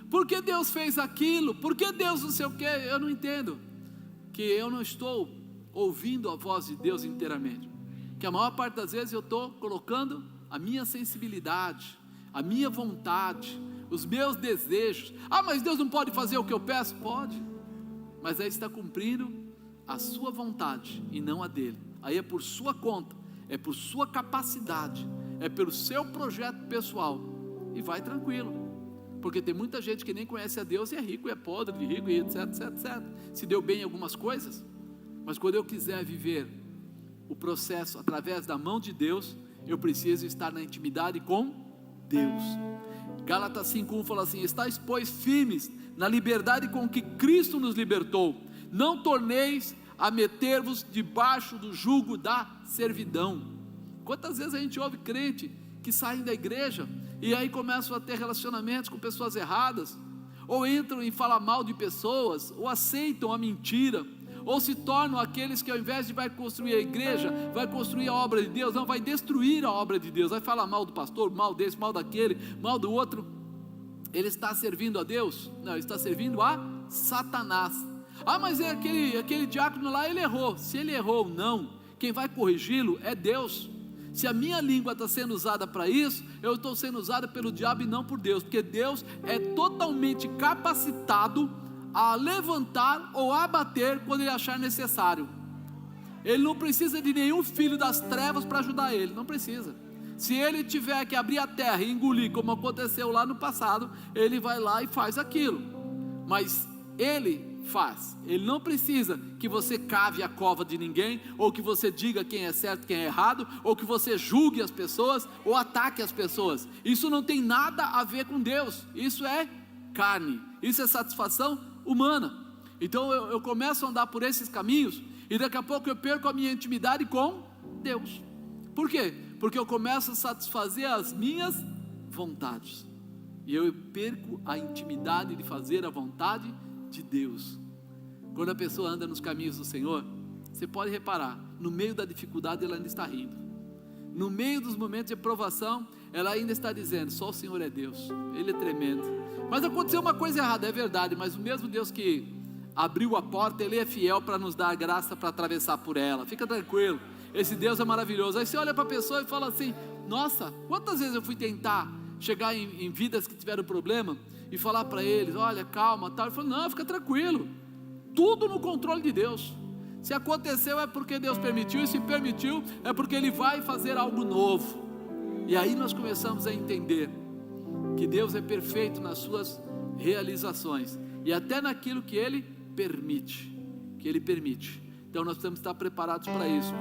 Por que Deus fez aquilo? Por que Deus não sei o quê? Eu não entendo, que eu não estou ouvindo a voz de Deus inteiramente, que a maior parte das vezes eu estou colocando a minha sensibilidade, a minha vontade, os meus desejos. Mas Deus não pode fazer o que eu peço? Pode, mas aí está cumprindo a sua vontade e não a dele. aí é por sua conta, é por sua capacidade, é pelo seu projeto pessoal, e vai tranquilo, porque tem muita gente que nem conhece a Deus e é rico e é podre de rico e etc, etc, etc, se deu bem em algumas coisas, mas quando eu quiser viver o processo através da mão de Deus, eu preciso estar na intimidade com Deus. Gálatas 5:1 fala assim: estáis pois firmes na liberdade com que Cristo nos libertou, não torneis a meter-vos debaixo do jugo da servidão. Quantas vezes a gente ouve crente que saem da igreja e aí começam a ter relacionamentos com pessoas erradas, ou entram e falam mal de pessoas, ou aceitam a mentira, ou se tornam aqueles que ao invés de vai construir a igreja, vai construir a obra de Deus, não, vai destruir a obra de Deus, vai falar mal do pastor, mal desse, mal daquele, mal do outro. Ele está servindo a Deus? Não, ele está servindo a Satanás. Ah, mas é aquele diácono lá, ele errou. Se ele errou ou não, quem vai corrigi-lo é Deus. Se a minha língua está sendo usada para isso, eu estou sendo usada pelo diabo e não por Deus, porque Deus é totalmente capacitado a levantar ou abater quando ele achar necessário. Ele não precisa de nenhum filho das trevas para ajudar ele, não precisa. Se ele tiver que abrir a terra e engolir, como aconteceu lá no passado, ele vai lá e faz aquilo, mas ele faz. Ele não precisa que você cave a cova de ninguém, ou que você diga quem é certo e quem é errado, ou que você julgue as pessoas, ou ataque as pessoas. Isso não tem nada a ver com Deus, isso é carne, isso é satisfação humana. Então eu começo a andar por esses caminhos, e daqui a pouco eu perco a minha intimidade com Deus. Por quê? Porque eu começo a satisfazer as minhas vontades, e eu perco a intimidade de fazer a vontade de Deus. Quando a pessoa anda nos caminhos do Senhor, você pode reparar, no meio da dificuldade ela ainda está rindo, no meio dos momentos de provação, ela ainda está dizendo: só o Senhor é Deus, Ele é tremendo. Mas aconteceu uma coisa errada, é verdade, mas o mesmo Deus que abriu a porta, Ele é fiel para nos dar a graça para atravessar por ela. Fica tranquilo, esse Deus é maravilhoso. Aí você olha para a pessoa e fala assim: nossa, quantas vezes eu fui tentar chegar em vidas que tiveram problema e falar para eles: olha, calma, tal. Ele falou: não, fica tranquilo, tudo no controle de Deus. Se aconteceu é porque Deus permitiu, e se permitiu é porque Ele vai fazer algo novo. E aí nós começamos a entender que Deus é perfeito nas suas realizações, e até naquilo que Ele permite, Então nós temos que estar preparados para isso.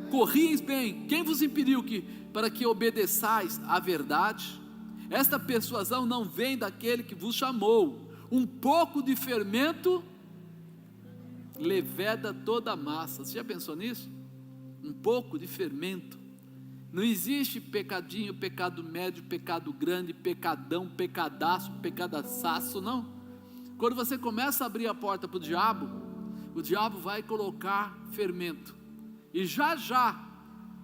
Corrieis bem, quem vos impediu para que obedeçais à verdade? Esta persuasão não vem daquele que vos chamou. Um pouco de fermento leveda toda a massa. Você já pensou nisso? Um pouco de fermento. Não existe pecadinho, pecado médio, pecado grande, pecadão, pecadaço, pecadaçaço, não. Quando você começa a abrir a porta para o diabo vai colocar fermento, e já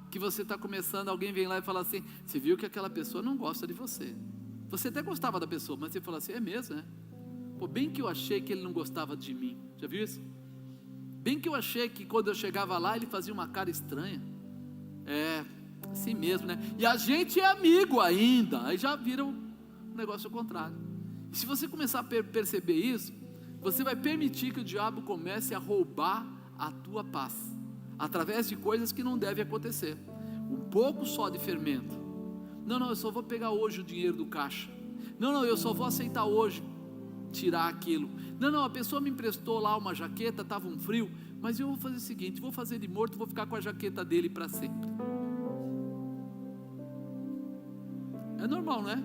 que você está começando, alguém vem lá e fala assim: você viu que aquela pessoa não gosta de você, você até gostava da pessoa, mas você fala assim: é mesmo, né? Pô, bem que eu achei que ele não gostava de mim. Já viu isso? Bem que eu achei que quando eu chegava lá ele fazia uma cara estranha. É assim mesmo, né? E a gente é amigo ainda. Aí já vira um negócio ao contrário. E se você começar a perceber isso, você vai permitir que o diabo comece a roubar a tua paz, através de coisas que não devem acontecer. Um pouco só de fermento. Não, eu só vou pegar hoje o dinheiro do caixa. Não, eu só vou aceitar hoje tirar aquilo. Não, a pessoa me emprestou lá uma jaqueta, estava um frio, mas eu vou fazer o seguinte: vou fazer de morto, vou ficar com a jaqueta dele para sempre. É normal, não é?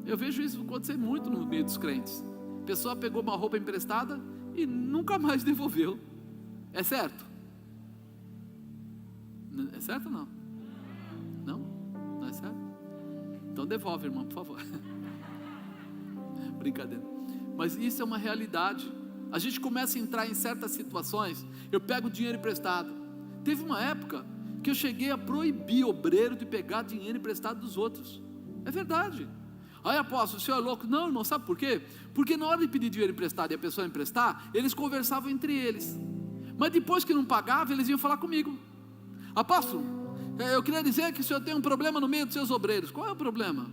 Eu vejo isso acontecer muito no meio dos crentes. A pessoa pegou uma roupa emprestada e nunca mais devolveu. É certo? É certo ou não? Não é certo? Então devolve, irmão, por favor. Brincadeira. Mas isso é uma realidade. A gente começa a entrar em certas situações. Eu pego dinheiro emprestado. Teve uma época que eu cheguei a proibir obreiro de pegar dinheiro emprestado dos outros. É verdade. Aí, apóstolo, o senhor é louco? Não, irmão, sabe por quê? Porque na hora de pedir dinheiro emprestado e a pessoa emprestar, eles conversavam entre eles, mas depois que não pagava, eles iam falar comigo: apóstolo, eu queria dizer que o senhor tem um problema no meio dos seus obreiros. Qual é o problema?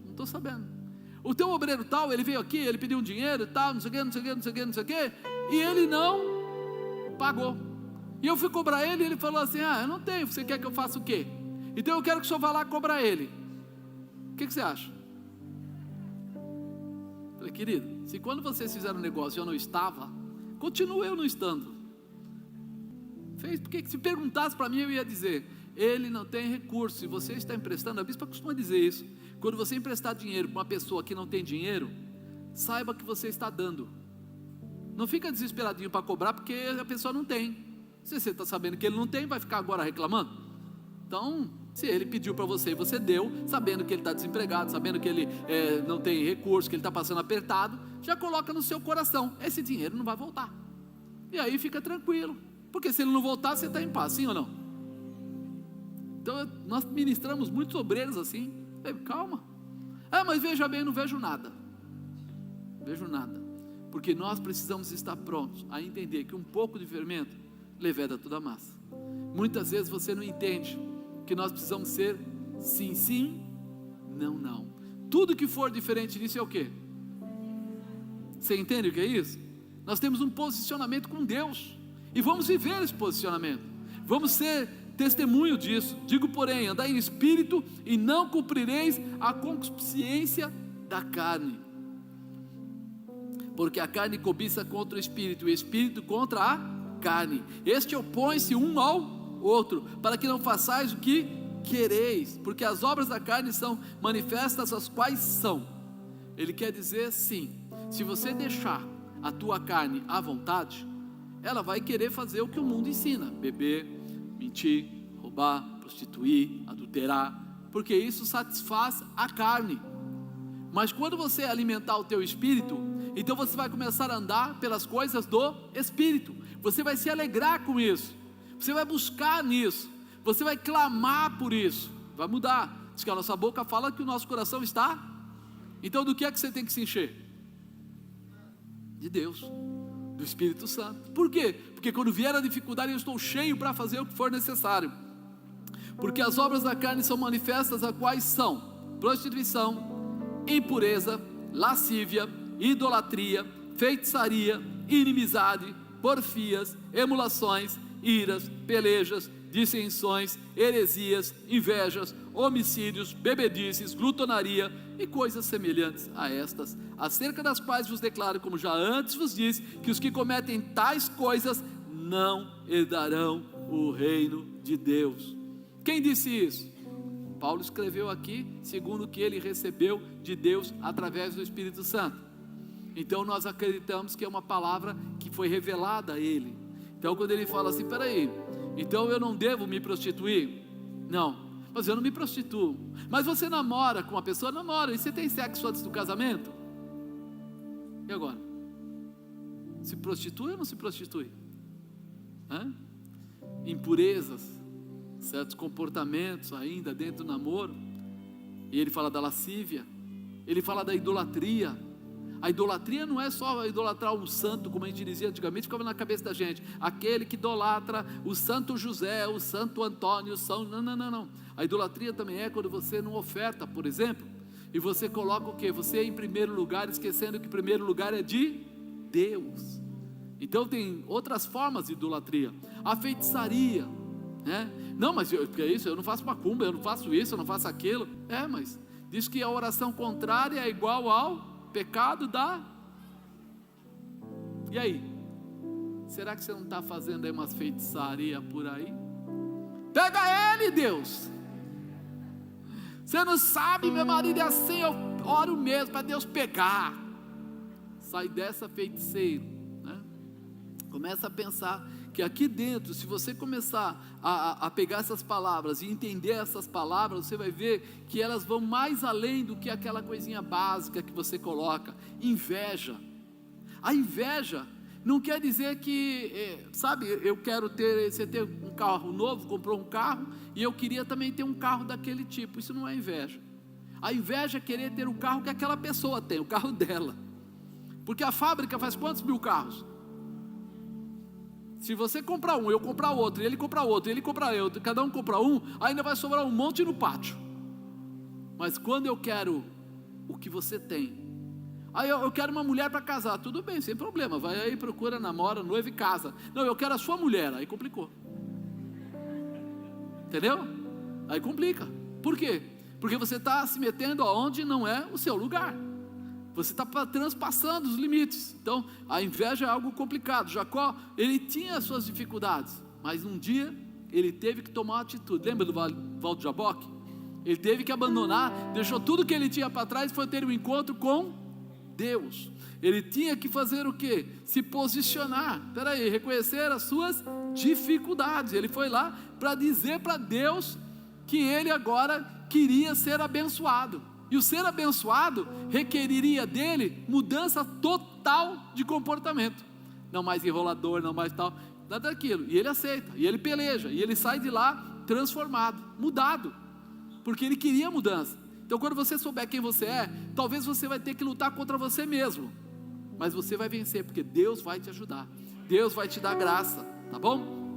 Não estou sabendo. O teu obreiro tal, ele veio aqui, ele pediu um dinheiro e tal, não sei o que, e ele não pagou. E eu fui cobrar ele e ele falou assim: eu não tenho, você quer que eu faça o quê? Então eu quero que o senhor vá lá cobrar ele. O que você acha? Eu falei: querido, se quando vocês fizeram o negócio eu não estava, continua eu não estando. Porque se perguntasse para mim eu ia dizer: ele não tem recurso. Se você está emprestando, a bispa costuma dizer isso, quando você emprestar dinheiro para uma pessoa que não tem dinheiro, saiba que você está dando. Não fica desesperadinho para cobrar, porque a pessoa não tem. Se você está sabendo que ele não tem, vai ficar agora reclamando? Então, se ele pediu para você e você deu, sabendo que ele está desempregado, sabendo que ele não tem recurso, que ele está passando apertado, já coloca no seu coração: esse dinheiro não vai voltar. E aí fica tranquilo, porque se ele não voltar, você está em paz, sim ou não? Então nós ministramos muitos obreiros assim: calma, mas veja bem, não vejo nada. Vejo nada, porque nós precisamos estar prontos a entender que um pouco de fermento leveda toda a massa. Muitas vezes você não entende que nós precisamos ser sim, sim, não, não. Tudo que for diferente disso é o quê? Você entende o que é isso? Nós temos um posicionamento com Deus, e vamos viver esse posicionamento, vamos ser testemunho disso. Digo, porém, andai em espírito, e não cumprireis a concupiscência da carne, porque a carne cobiça contra o espírito, e o espírito contra a carne. Este opõe-se um ao outro, para que não façais o que quereis, porque as obras da carne são manifestas, as quais são. Ele quer dizer assim: se você deixar a tua carne à vontade, ela vai querer fazer o que o mundo ensina: beber, mentir, roubar, prostituir, adulterar, porque isso satisfaz a carne. Mas quando você alimentar o teu espírito, então você vai começar a andar pelas coisas do espírito, você vai se alegrar com isso, você vai buscar nisso, você vai clamar por isso, vai mudar. Diz que a nossa boca fala que o nosso coração está. Então do que é que você tem que se encher? De Deus, do Espírito Santo. Por quê? Porque quando vier a dificuldade eu estou cheio para fazer o que for necessário. Porque as obras da carne são manifestas, as quais são prostituição, impureza, lascívia, idolatria, feitiçaria, inimizade, porfias, emulações, iras, pelejas, dissensões, heresias, invejas, homicídios, bebedices, glutonaria e coisas semelhantes a estas, acerca das quais vos declaro, como já antes vos disse, que os que cometem tais coisas não herdarão o reino de Deus. Quem disse isso? Paulo escreveu aqui segundo o que ele recebeu de Deus através do Espírito Santo. Então nós acreditamos que é uma palavra que foi revelada a ele. Então quando ele fala assim: peraí, então eu não devo me prostituir? Não, mas eu não me prostituo. Mas você namora com uma pessoa? Namora. E você tem sexo antes do casamento? E agora? Se prostitui ou não se prostitui? Impurezas, certos comportamentos ainda dentro do namoro. E ele fala da lascívia, ele fala da idolatria. A idolatria não é só idolatrar um santo, como a gente dizia antigamente, ficava na cabeça da gente, aquele que idolatra o santo José, o santo Antônio, não. A idolatria também é quando você não oferta, por exemplo, e você coloca o quê? Você é em primeiro lugar, esquecendo que o primeiro lugar é de Deus. Então tem outras formas de idolatria. A feitiçaria, não, mas que é isso? Eu não faço macumba, eu não faço isso, eu não faço aquilo. Mas diz que a oração contrária é igual ao pecado da... E aí? Será que você não está fazendo aí umas feitiçarias por aí? Pega ele, Deus! Você não sabe, meu marido é assim, eu oro mesmo para Deus pegar. Sai dessa, feiticeiro, Começa a pensar que aqui dentro, se você começar a pegar essas palavras e entender essas palavras, você vai ver que elas vão mais além do que aquela coisinha básica que você coloca. Inveja. A inveja não quer dizer que, eu quero ter, você tem um carro novo, comprou um carro, e eu queria também ter um carro daquele tipo. Isso não é inveja. A inveja é querer ter o carro que aquela pessoa tem, o carro dela. Porque a fábrica faz quantos mil carros? Se você comprar um, eu comprar outro, ele comprar outro, ele comprar outro, cada um comprar um, ainda vai sobrar um monte no pátio. Mas quando eu quero o que você tem, Aí eu quero uma mulher para casar. Tudo bem, sem problema, vai aí, procura, namora, noiva e casa. Não, eu quero a sua mulher. Aí complicou. Entendeu? Aí complica. Por quê? Porque você está se metendo aonde não é o seu lugar. Você está transpassando os limites. Então a inveja é algo complicado. Jacó, ele tinha as suas dificuldades, mas um dia ele teve que tomar uma atitude. Lembra do Val de Jaboque? Ele teve que abandonar, deixou tudo que ele tinha para trás e foi ter um encontro com Deus. Ele tinha que fazer o quê? Se posicionar, reconhecer as suas dificuldades. Ele foi lá para dizer para Deus que ele agora queria ser abençoado. E o ser abençoado requeriria dele mudança total de comportamento. Não mais enrolador, não mais tal, nada daquilo. E ele aceita, e ele peleja, e ele sai de lá transformado, mudado, porque ele queria mudança. Então quando você souber quem você é, talvez você vai ter que lutar contra você mesmo, mas você vai vencer, porque Deus vai te ajudar, Deus vai te dar graça, tá bom?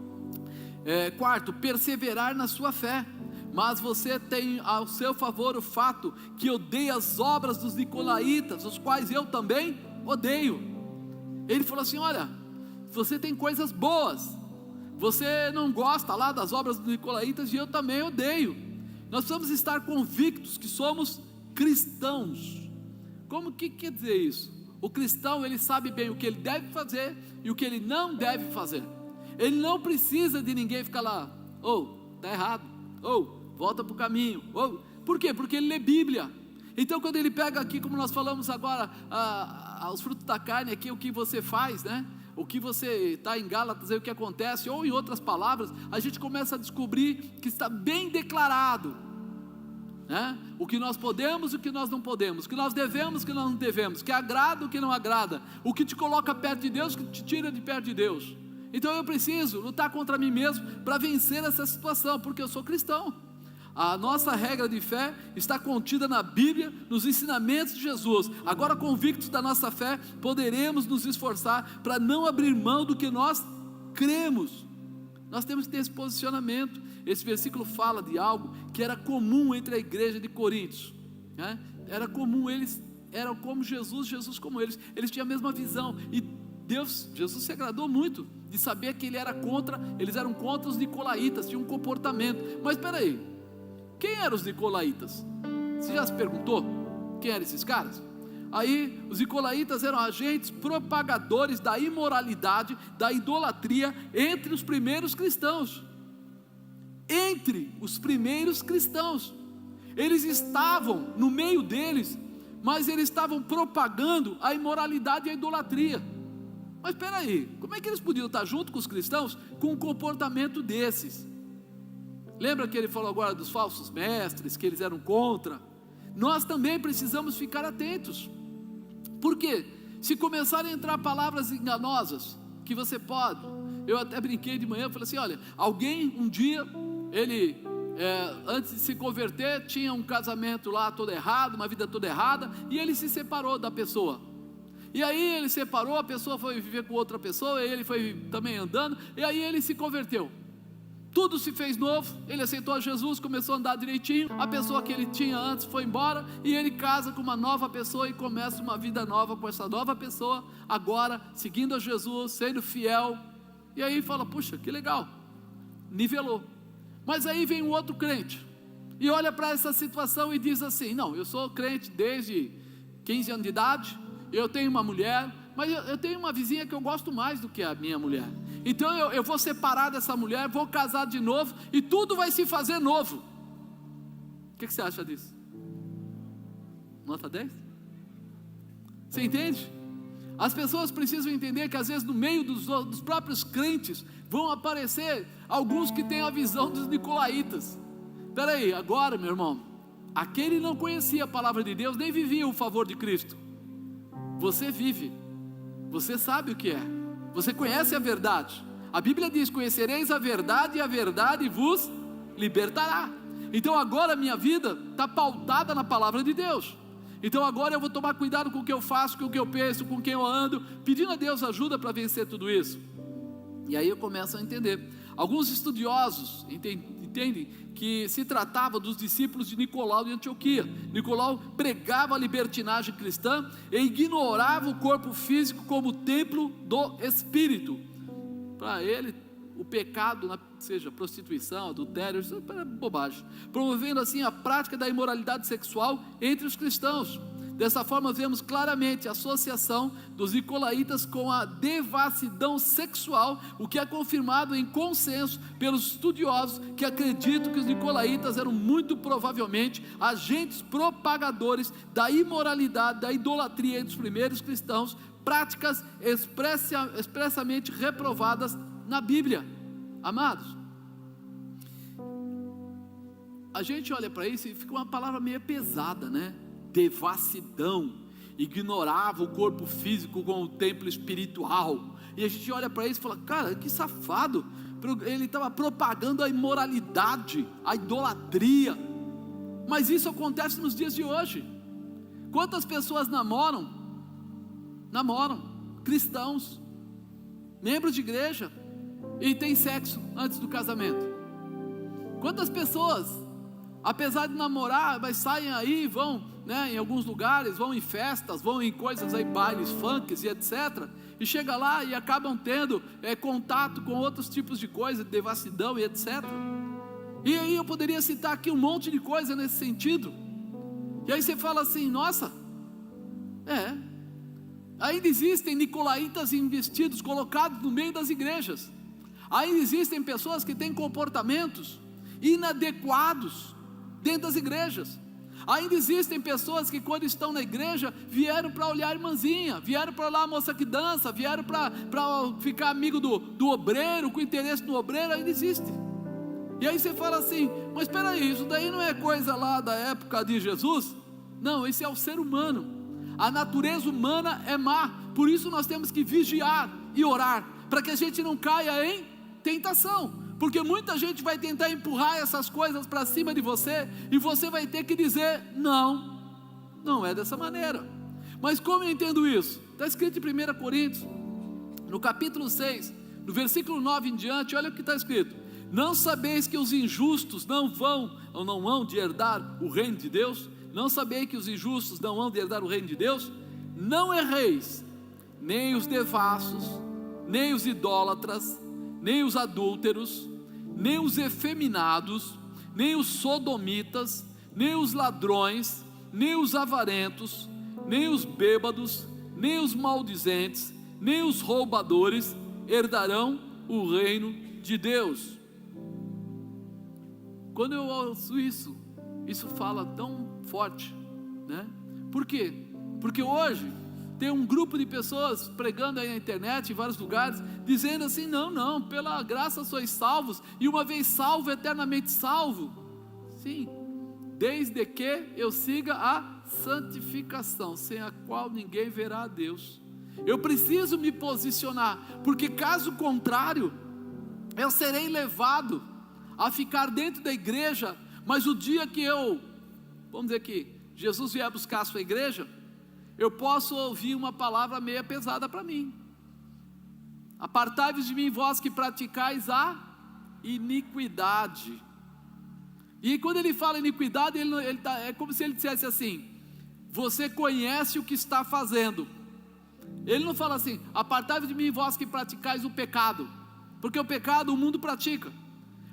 Quarto, perseverar na sua fé. Mas você tem ao seu favor o fato que odeia as obras dos nicolaítas, os quais eu também odeio. Ele falou assim: olha, você tem coisas boas, você não gosta lá das obras dos nicolaítas, e eu também odeio. Nós precisamos estar convictos que somos cristãos. Como que quer dizer isso? O cristão, ele sabe bem o que ele deve fazer e o que ele não deve fazer. Ele não precisa de ninguém ficar lá, está errado, volta para o caminho. Por quê? Porque ele lê Bíblia. Então quando ele pega aqui, como nós falamos agora, os frutos da carne aqui, o que você faz, né? O que você está em Gálatas, aí o que acontece, ou em outras palavras, a gente começa a descobrir que está bem declarado, né? O que nós podemos e o que nós não podemos, o que nós devemos e o que nós não devemos, o que agrada e o que não agrada, o que te coloca perto de Deus, o que te tira de perto de Deus. Então eu preciso lutar contra mim mesmo para vencer essa situação, porque eu sou cristão. A nossa regra de fé está contida na Bíblia, nos ensinamentos de Jesus. Agora, convictos da nossa fé, poderemos nos esforçar para não abrir mão do que nós cremos. Nós temos que ter esse posicionamento. Esse versículo fala de algo que era comum entre a igreja de Coríntios, né? Era comum, eles eram como Jesus como eles tinham a mesma visão, e Jesus se agradou muito de saber que eles eram contra os nicolaítas, tinham um comportamento. Mas espera aí, quem eram os nicolaítas? Você já se perguntou quem eram esses caras? Aí os nicolaítas eram agentes propagadores da imoralidade, da idolatria entre os primeiros cristãos. Entre os primeiros cristãos, eles estavam no meio deles, mas eles estavam propagando a imoralidade e a idolatria. Mas espera aí, como é que eles podiam estar junto com os cristãos com um comportamento desses? Lembra que ele falou agora dos falsos mestres, que eles eram contra? Nós também precisamos ficar atentos. Por quê? Se começarem a entrar palavras enganosas, que você pode, eu até brinquei de manhã, falei assim: olha, alguém um dia, ele antes de se converter, tinha um casamento lá todo errado, uma vida toda errada, e ele se separou da pessoa. E aí ele separou, a pessoa foi viver com outra pessoa, e ele foi também andando, e aí ele se converteu. Tudo se fez novo, ele aceitou a Jesus, começou a andar direitinho, a pessoa que ele tinha antes foi embora, e ele casa com uma nova pessoa e começa uma vida nova com essa nova pessoa, agora seguindo a Jesus, sendo fiel. E aí fala: puxa, que legal, nivelou. Mas aí vem um outro crente e olha para essa situação e diz assim: não, eu sou crente desde 15 anos de idade, eu tenho uma mulher, mas eu tenho uma vizinha que eu gosto mais do que a minha mulher, então eu vou separar dessa mulher, vou casar de novo, e tudo vai se fazer novo. O que você acha disso? Nota 10? Você entende? As pessoas precisam entender que às vezes no meio dos próprios crentes vão aparecer alguns que têm a visão dos nicolaítas. Espera aí, agora meu irmão, aquele não conhecia a palavra de Deus, nem vivia o favor de Cristo. Você vive, você sabe o que é, você conhece a verdade. A Bíblia diz: conhecereis a verdade, e a verdade vos libertará. Então agora a minha vida está pautada na palavra de Deus. Então agora eu vou tomar cuidado com o que eu faço, com o que eu penso, com quem eu ando, pedindo a Deus ajuda para vencer tudo isso. E aí eu começo a entender. Alguns estudiosos entendem que se tratava dos discípulos de Nicolau de Antioquia. Nicolau pregava a libertinagem cristã e ignorava o corpo físico como templo do Espírito. Para ele, o pecado, seja prostituição, adultério, isso é bobagem, promovendo assim a prática da imoralidade sexual entre os cristãos. Dessa forma vemos claramente a associação dos nicolaítas com a devassidão sexual, o que é confirmado em consenso pelos estudiosos que acreditam que os nicolaítas eram muito provavelmente agentes propagadores da imoralidade, da idolatria entre os primeiros cristãos, práticas expressamente reprovadas na Bíblia. Amados, a gente olha para isso e fica uma palavra meio pesada, né? Devassidão, ignorava o corpo físico como o templo espiritual, e a gente olha para isso e fala, cara, que safado, ele estava propagando a imoralidade, a idolatria. Mas isso acontece nos dias de hoje. Quantas pessoas namoram, cristãos, membros de igreja, e têm sexo antes do casamento? Quantas pessoas, apesar de namorar, mas saem aí, vão, né, em alguns lugares, vão em festas, vão em coisas aí, bailes, funks e etc, e chega lá e acabam tendo contato com outros tipos de coisa, devassidão e etc. E aí eu poderia citar aqui um monte de coisa nesse sentido. E aí você fala assim, nossa, ainda existem nicolaítas investidos, colocados no meio das igrejas. Ainda existem pessoas que têm comportamentos inadequados dentro das igrejas. Ainda existem pessoas que quando estão na igreja, vieram para olhar a irmãzinha, vieram para olhar a moça que dança, vieram para ficar amigo do obreiro, com interesse no obreiro. Ainda existe. E aí você fala assim, mas espera aí, isso daí não é coisa lá da época de Jesus? Não, esse é o ser humano. A natureza humana é má, por isso nós temos que vigiar e orar, para que a gente não caia em tentação, porque muita gente vai tentar empurrar essas coisas para cima de você, e você vai ter que dizer, não é dessa maneira. Mas como eu entendo isso? Está escrito em 1 Coríntios, no capítulo 6, no versículo 9 em diante, olha o que está escrito: não sabeis que os injustos não hão de herdar o reino de Deus? Não sabeis que os injustos não hão de herdar o reino de Deus? Não erreis, nem os devassos, nem os idólatras, nem os adúlteros, nem os efeminados, nem os sodomitas, nem os ladrões, nem os avarentos, nem os bêbados, nem os maldizentes, nem os roubadores herdarão o reino de Deus. Quando eu ouço isso fala tão forte, né? Por quê? Porque hoje tem um grupo de pessoas pregando aí na internet, em vários lugares, dizendo assim, não, pela graça sois salvos, e uma vez salvo, eternamente salvo. Sim, desde que eu siga a santificação, sem a qual ninguém verá a Deus. Eu preciso me posicionar, porque caso contrário, eu serei levado a ficar dentro da igreja, mas o dia que vamos dizer que Jesus vier buscar a sua igreja, eu posso ouvir uma palavra meia pesada para mim: apartai-vos de mim, vós que praticais a iniquidade. E quando ele fala iniquidade, é como se ele dissesse assim: você conhece o que está fazendo. Ele não fala assim, apartai-vos de mim, vós que praticais o pecado, porque o pecado o mundo pratica,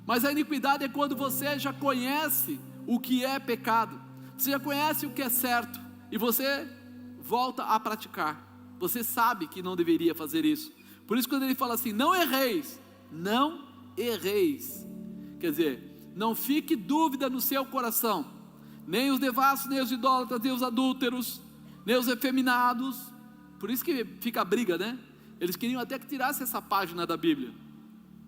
mas a iniquidade é quando você já conhece o que é pecado, você já conhece o que é certo, e você volta a praticar. Você sabe que não deveria fazer isso. Por isso quando ele fala assim, não erreis, quer dizer, não fique dúvida no seu coração, nem os devassos, nem os idólatras, nem os adúlteros, nem os efeminados. Por isso que fica a briga, né? Eles queriam até que tirasse essa página da Bíblia,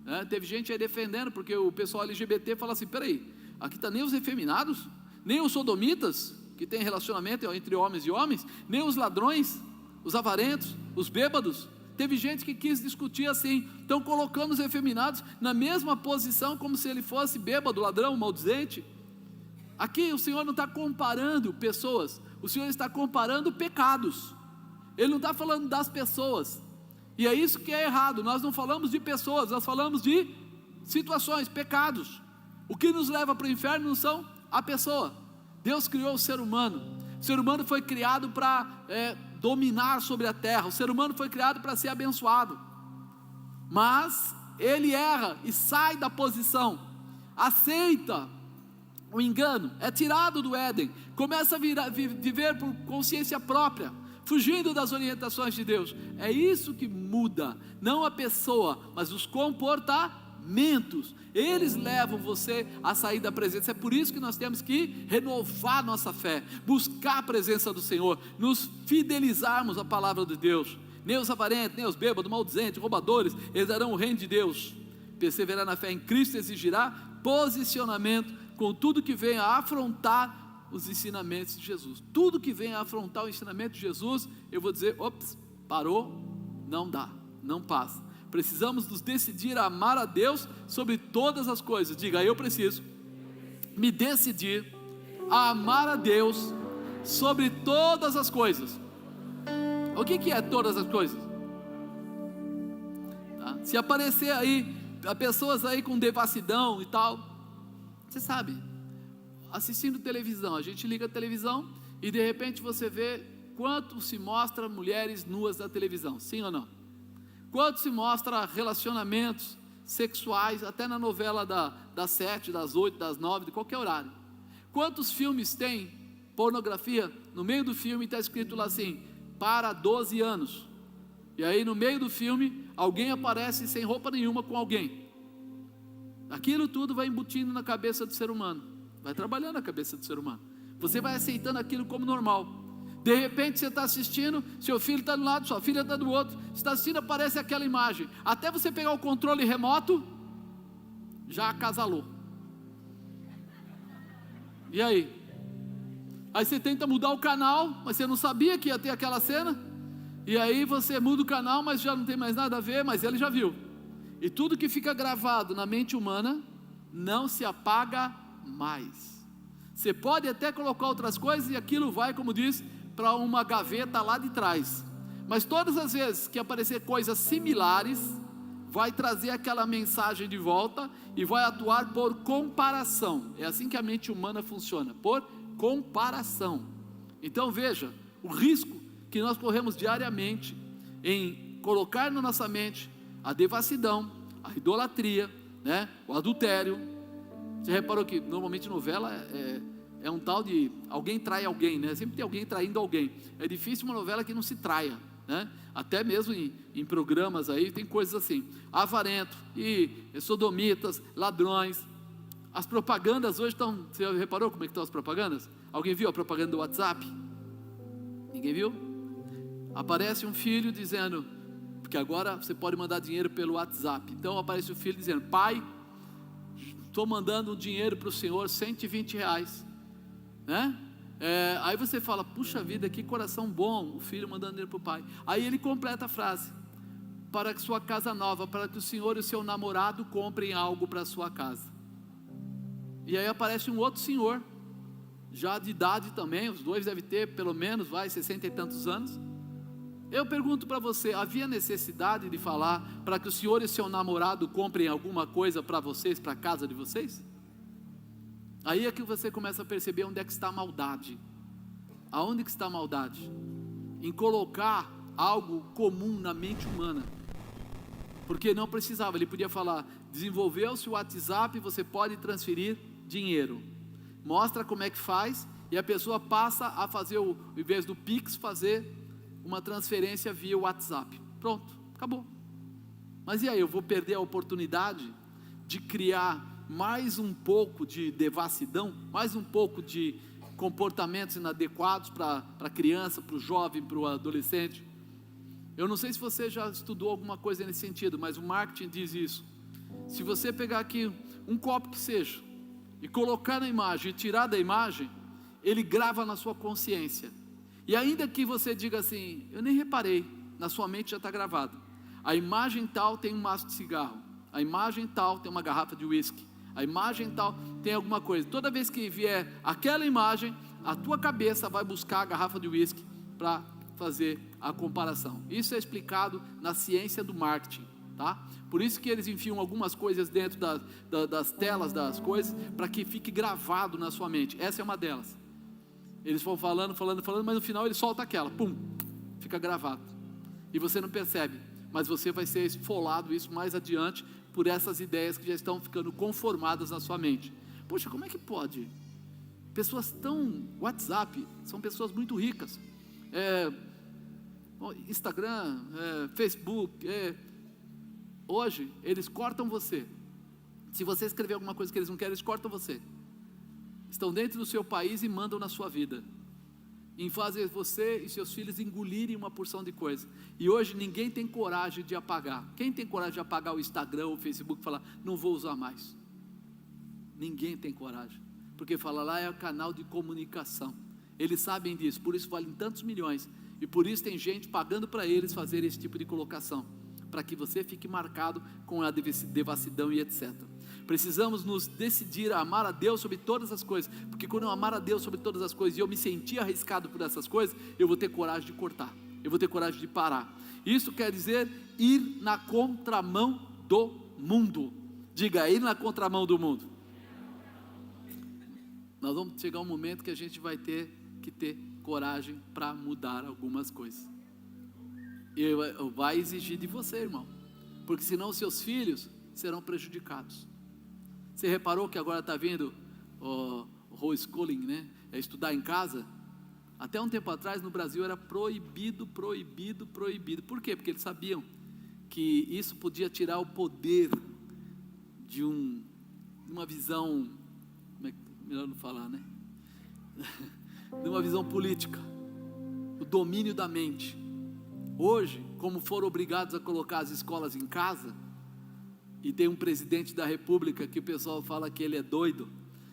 né? Teve gente aí defendendo, porque o pessoal LGBT fala assim, peraí, aqui está nem os efeminados, nem os sodomitas, que tem relacionamento entre homens e homens, nem os ladrões, os avarentos, os bêbados. Teve gente que quis discutir assim, estão colocando os efeminados na mesma posição, como se ele fosse bêbado, ladrão, maldizente. Aqui o Senhor não está comparando pessoas, o Senhor está comparando pecados. Ele não está falando das pessoas, e é isso que é errado. Nós não falamos de pessoas, nós falamos de situações, pecados. O que nos leva para o inferno não são a pessoa. Deus criou o ser humano. O ser humano foi criado para dominar sobre a terra. O ser humano foi criado para ser abençoado. Mas ele erra e sai da posição, aceita o engano, é tirado do Éden, começa a viver por consciência própria, fugindo das orientações de Deus. É isso que muda, não a pessoa, mas os comportamentos. Eles levam você a sair da presença. É por isso que nós temos que renovar nossa fé, buscar a presença do Senhor, nos fidelizarmos à palavra de Deus. Nem os avarentos, nem os bêbados, maldizentes, roubadores herdarão o reino de Deus. Perseverar na fé em Cristo exigirá posicionamento com tudo que vem a afrontar os ensinamentos de Jesus. Tudo que vem a afrontar o ensinamento de Jesus, eu vou dizer, ops, parou, não dá, não passa. Precisamos nos decidir a amar a Deus sobre todas as coisas. Diga, eu preciso me decidir a amar a Deus sobre todas as coisas. O que é todas as coisas? Tá? Se aparecer aí, pessoas aí com devassidão e tal, você sabe, assistindo televisão, a gente liga a televisão e de repente você vê quanto se mostra mulheres nuas na televisão, sim ou não? Quanto se mostra relacionamentos sexuais, até na novela das 7, das 8, das 9, de qualquer horário. Quantos filmes tem pornografia? No meio do filme está escrito lá assim, para 12 anos. E aí no meio do filme, alguém aparece sem roupa nenhuma com alguém. Aquilo tudo vai embutindo na cabeça do ser humano, vai trabalhando na cabeça do ser humano. Você vai aceitando aquilo como normal. De repente você está assistindo, seu filho está de um lado, sua filha está do outro. Você está assistindo, aparece aquela imagem. Até você pegar o controle remoto, já acasalou. E aí? Aí você tenta mudar o canal, mas você não sabia que ia ter aquela cena. E aí você muda o canal, mas já não tem mais nada a ver, mas ele já viu. E tudo que fica gravado na mente humana não se apaga mais. Você pode até colocar outras coisas e aquilo vai, como diz, para uma gaveta lá de trás. Mas todas as vezes que aparecer coisas similares, vai trazer aquela mensagem de volta e vai atuar por comparação. É assim que a mente humana funciona, por comparação. Então veja, o risco que nós corremos diariamente em colocar na nossa mente a devassidão, a idolatria, né? O adultério. Você reparou que normalmente novela é um tal de alguém trai alguém, né? Sempre tem alguém traindo alguém. É difícil uma novela que não se traia, né? Até mesmo em programas aí tem coisas assim, avarento e sodomitas, ladrões. As propagandas hoje estão, você reparou como é que estão as propagandas? Alguém viu a propaganda do WhatsApp? Ninguém viu? Aparece um filho dizendo, porque agora você pode mandar dinheiro pelo WhatsApp. Então aparece o filho dizendo, pai, estou mandando um dinheiro para o senhor, R$120, né? Aí você fala, puxa vida, que coração bom, o filho mandando dinheiro para o pai. Aí ele completa a frase, para que sua casa nova, para que o senhor e o seu namorado comprem algo para a sua casa. E aí aparece um outro senhor, já de idade também, os dois devem ter pelo menos, 60 e tantos anos. Eu pergunto para você, havia necessidade de falar para que o senhor e seu namorado comprem alguma coisa para vocês, para a casa de vocês? Aí é que você começa a perceber onde é que está a maldade. Aonde que está a maldade? Em colocar algo comum na mente humana. Porque não precisava, ele podia falar, desenvolveu-se o WhatsApp, você pode transferir dinheiro. Mostra como é que faz, e a pessoa passa a fazer, ao invés do Pix, fazer uma transferência via WhatsApp. Pronto, acabou. Mas e aí, eu vou perder a oportunidade de criar mais um pouco de devassidão, mais um pouco de comportamentos inadequados para a criança, para o jovem, para o adolescente? Eu não sei se você já estudou alguma coisa nesse sentido, mas o marketing diz isso. Se você pegar aqui um copo que seja, e colocar na imagem, e tirar da imagem, ele grava na sua consciência. E ainda que você diga assim, eu nem reparei, na sua mente já está gravado. A imagem tal tem um maço de cigarro, a imagem tal tem uma garrafa de uísque, a imagem tal tem alguma coisa. Toda vez que vier aquela imagem, a tua cabeça vai buscar a garrafa de uísque para fazer a comparação. Isso é explicado na ciência do marketing. tá? Por isso que eles enfiam algumas coisas dentro das telas das coisas, para que fique gravado na sua mente. Essa é uma delas. Eles vão falando, mas no final ele solta aquela, pum, fica gravado, e você não percebe, mas você vai ser esfolado isso mais adiante, por essas ideias que já estão ficando conformadas na sua mente. Poxa, como é que pode? Pessoas tão, WhatsApp, são pessoas muito ricas, Instagram, Facebook, hoje eles cortam você. Se você escrever alguma coisa que eles não querem, eles cortam você. Estão dentro do seu país e mandam na sua vida, em fazer você e seus filhos engolirem uma porção de coisa. E hoje ninguém tem coragem de apagar. Quem tem coragem de apagar o Instagram ou o Facebook e falar, não vou usar mais? Ninguém tem coragem, porque fala, lá é o canal de comunicação, eles sabem disso, por isso valem tantos milhões, e por isso tem gente pagando para eles fazer esse tipo de colocação, para que você fique marcado com a devassidão e etc. Precisamos nos decidir a amar a Deus sobre todas as coisas, porque quando eu amar a Deus sobre todas as coisas, e eu me sentir arriscado por essas coisas, eu vou ter coragem de cortar, eu vou ter coragem de parar. Isso quer dizer ir na contramão do mundo. Diga, ir na contramão do mundo. Nós vamos chegar um momento que a gente vai ter que ter coragem para mudar algumas coisas, e vai exigir de você, irmão, porque senão seus filhos serão prejudicados. Você reparou que agora está vindo o homeschooling, né? É estudar em casa. Até um tempo atrás no Brasil era proibido. Por quê? Porque eles sabiam que isso podia tirar o poder de uma visão, melhor não falar, né? De uma visão política, o domínio da mente. Hoje, como foram obrigados a colocar as escolas em casa, e tem um presidente da república que o pessoal fala que ele é doido,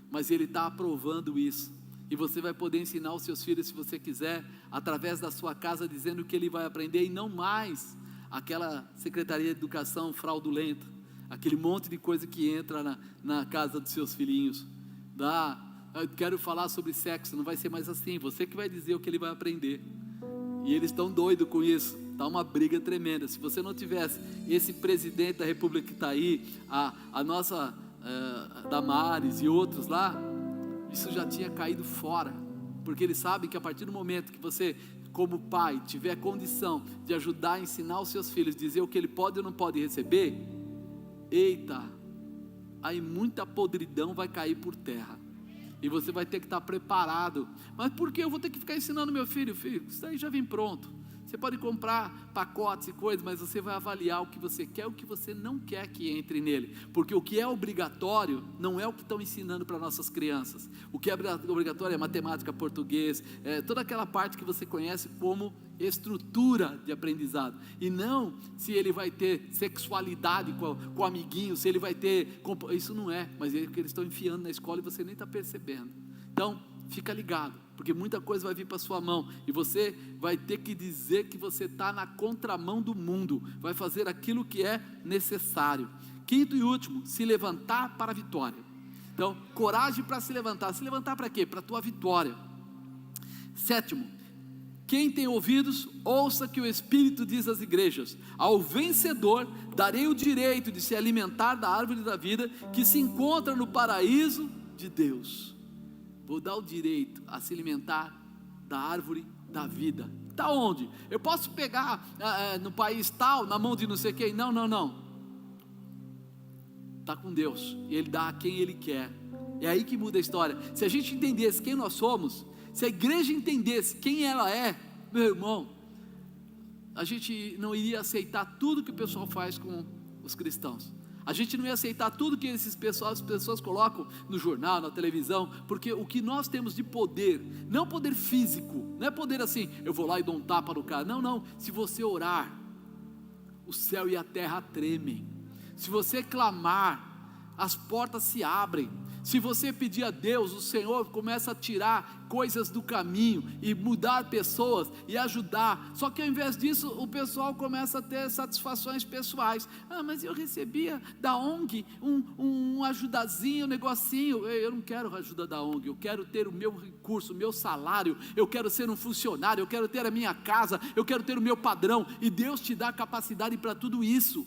mas ele está aprovando isso, e você vai poder ensinar os seus filhos, se você quiser, através da sua casa, dizendo o que ele vai aprender, e não mais aquela Secretaria de Educação fraudulenta, aquele monte de coisa que entra na casa dos seus filhinhos. Eu quero falar sobre sexo, não vai ser mais assim, você que vai dizer o que ele vai aprender, e eles estão doidos com isso. Está uma briga tremenda. Se você não tivesse esse presidente da república que está aí, a nossa Damares e outros lá, isso já tinha caído fora, porque eles sabem que a partir do momento que você, como pai, tiver condição de ajudar a ensinar os seus filhos, dizer o que ele pode ou não pode receber, eita, aí muita podridão vai cair por terra, e você vai ter que estar preparado. Mas por que eu vou ter que ficar ensinando meu filho? Filho, isso aí já vem pronto. Você pode comprar pacotes e coisas, mas você vai avaliar o que você quer e o que você não quer que entre nele, porque o que é obrigatório não é o que estão ensinando para nossas crianças. O que é obrigatório é matemática, português, toda aquela parte que você conhece como estrutura de aprendizado, e não se ele vai ter sexualidade com o amiguinho, se ele vai ter, isso não é, mas é o que eles estão enfiando na escola e você nem está percebendo. Então, fica ligado, porque muita coisa vai vir para sua mão, e você vai ter que dizer que você está na contramão do mundo, vai fazer aquilo que é necessário. Quinto e último, se levantar para a vitória. Então, coragem para se levantar para quê? Para a tua vitória. Sétimo, quem tem ouvidos, ouça que o Espírito diz às igrejas: ao vencedor darei o direito de se alimentar da árvore da vida, que se encontra no paraíso de Deus. Vou dar o direito a se alimentar da árvore da vida. Está onde? Eu posso pegar no país tal, na mão de não sei quem? Não. Está com Deus, e Ele dá a quem Ele quer. É aí que muda a história. Se a gente entendesse quem nós somos, se a igreja entendesse quem ela é, meu irmão, a gente não iria aceitar tudo que o pessoal faz com os cristãos. A gente não ia aceitar tudo que as pessoas colocam no jornal, na televisão, porque o que nós temos de poder, não poder físico, não é poder assim, eu vou lá e dou um tapa no cara, não, se você orar, o céu e a terra tremem, se você clamar, as portas se abrem, se você pedir a Deus, o Senhor começa a tirar coisas do caminho, e mudar pessoas, e ajudar. Só que ao invés disso, o pessoal começa a ter satisfações pessoais. Mas eu recebia da ONG um ajudazinho, um negocinho. Eu não quero a ajuda da ONG, eu quero ter o meu recurso, o meu salário, eu quero ser um funcionário, eu quero ter a minha casa, eu quero ter o meu padrão, e Deus te dá capacidade para tudo isso.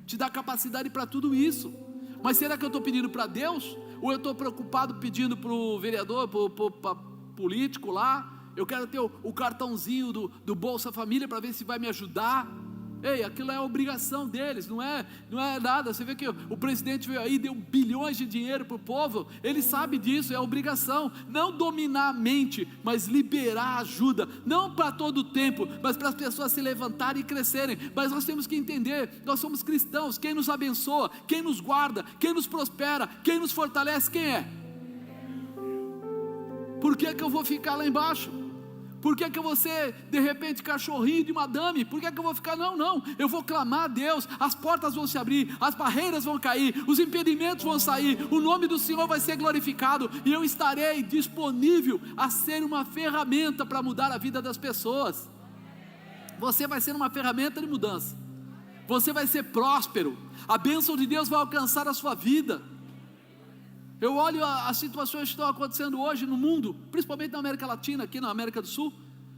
te dá capacidade para tudo isso. Mas será que eu estou pedindo para Deus? Ou eu estou preocupado pedindo para o vereador, para o político lá? Eu quero ter o cartãozinho do Bolsa Família para ver se vai me ajudar. Ei, aquilo é obrigação deles, não é nada. Você vê que o presidente veio aí, deu bilhões de dinheiro para o povo. Ele sabe disso, é obrigação. Não dominar a mente, mas liberar ajuda. Não para todo o tempo, mas para as pessoas se levantarem e crescerem. Mas nós temos que entender, nós somos cristãos. Quem nos abençoa, quem nos guarda, quem nos prospera, quem nos fortalece, quem é? Por que eu vou ficar lá embaixo? Por que eu vou ser, de repente, cachorrinho de madame? Por que eu vou ficar? Não, eu vou clamar a Deus, as portas vão se abrir, as barreiras vão cair, os impedimentos vão sair, o nome do Senhor vai ser glorificado, e eu estarei disponível a ser uma ferramenta para mudar a vida das pessoas. Você vai ser uma ferramenta de mudança, você vai ser próspero, a bênção de Deus vai alcançar a sua vida. Eu olho as situações que estão acontecendo hoje no mundo, principalmente na América Latina, aqui na América do Sul.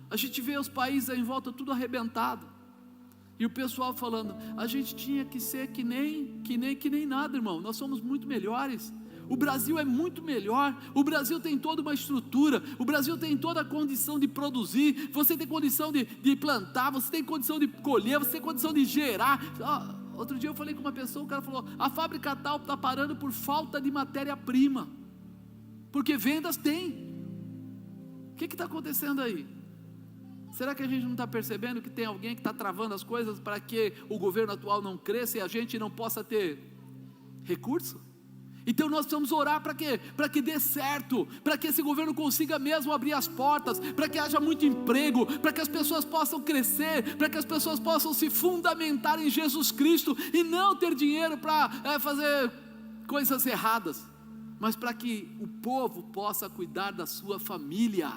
A gente vê os países aí em volta tudo arrebentado, e o pessoal falando, a gente tinha que ser que nem nada, irmão. Nós somos muito melhores. O Brasil é muito melhor. O Brasil tem toda uma estrutura, o Brasil tem toda a condição de produzir. Você tem condição de plantar, você tem condição de colher, você tem condição de gerar. Outro dia eu falei com uma pessoa, o cara falou, a fábrica tal está parando por falta de matéria-prima, porque vendas tem. O que está acontecendo aí? Será que a gente não está percebendo que tem alguém que está travando as coisas para que o governo atual não cresça e a gente não possa ter recurso? Então nós precisamos orar para quê? Para que dê certo, para que esse governo consiga mesmo abrir as portas, para que haja muito emprego, para que as pessoas possam crescer, para que as pessoas possam se fundamentar em Jesus Cristo, e não ter dinheiro para fazer coisas erradas, mas para que o povo possa cuidar da sua família,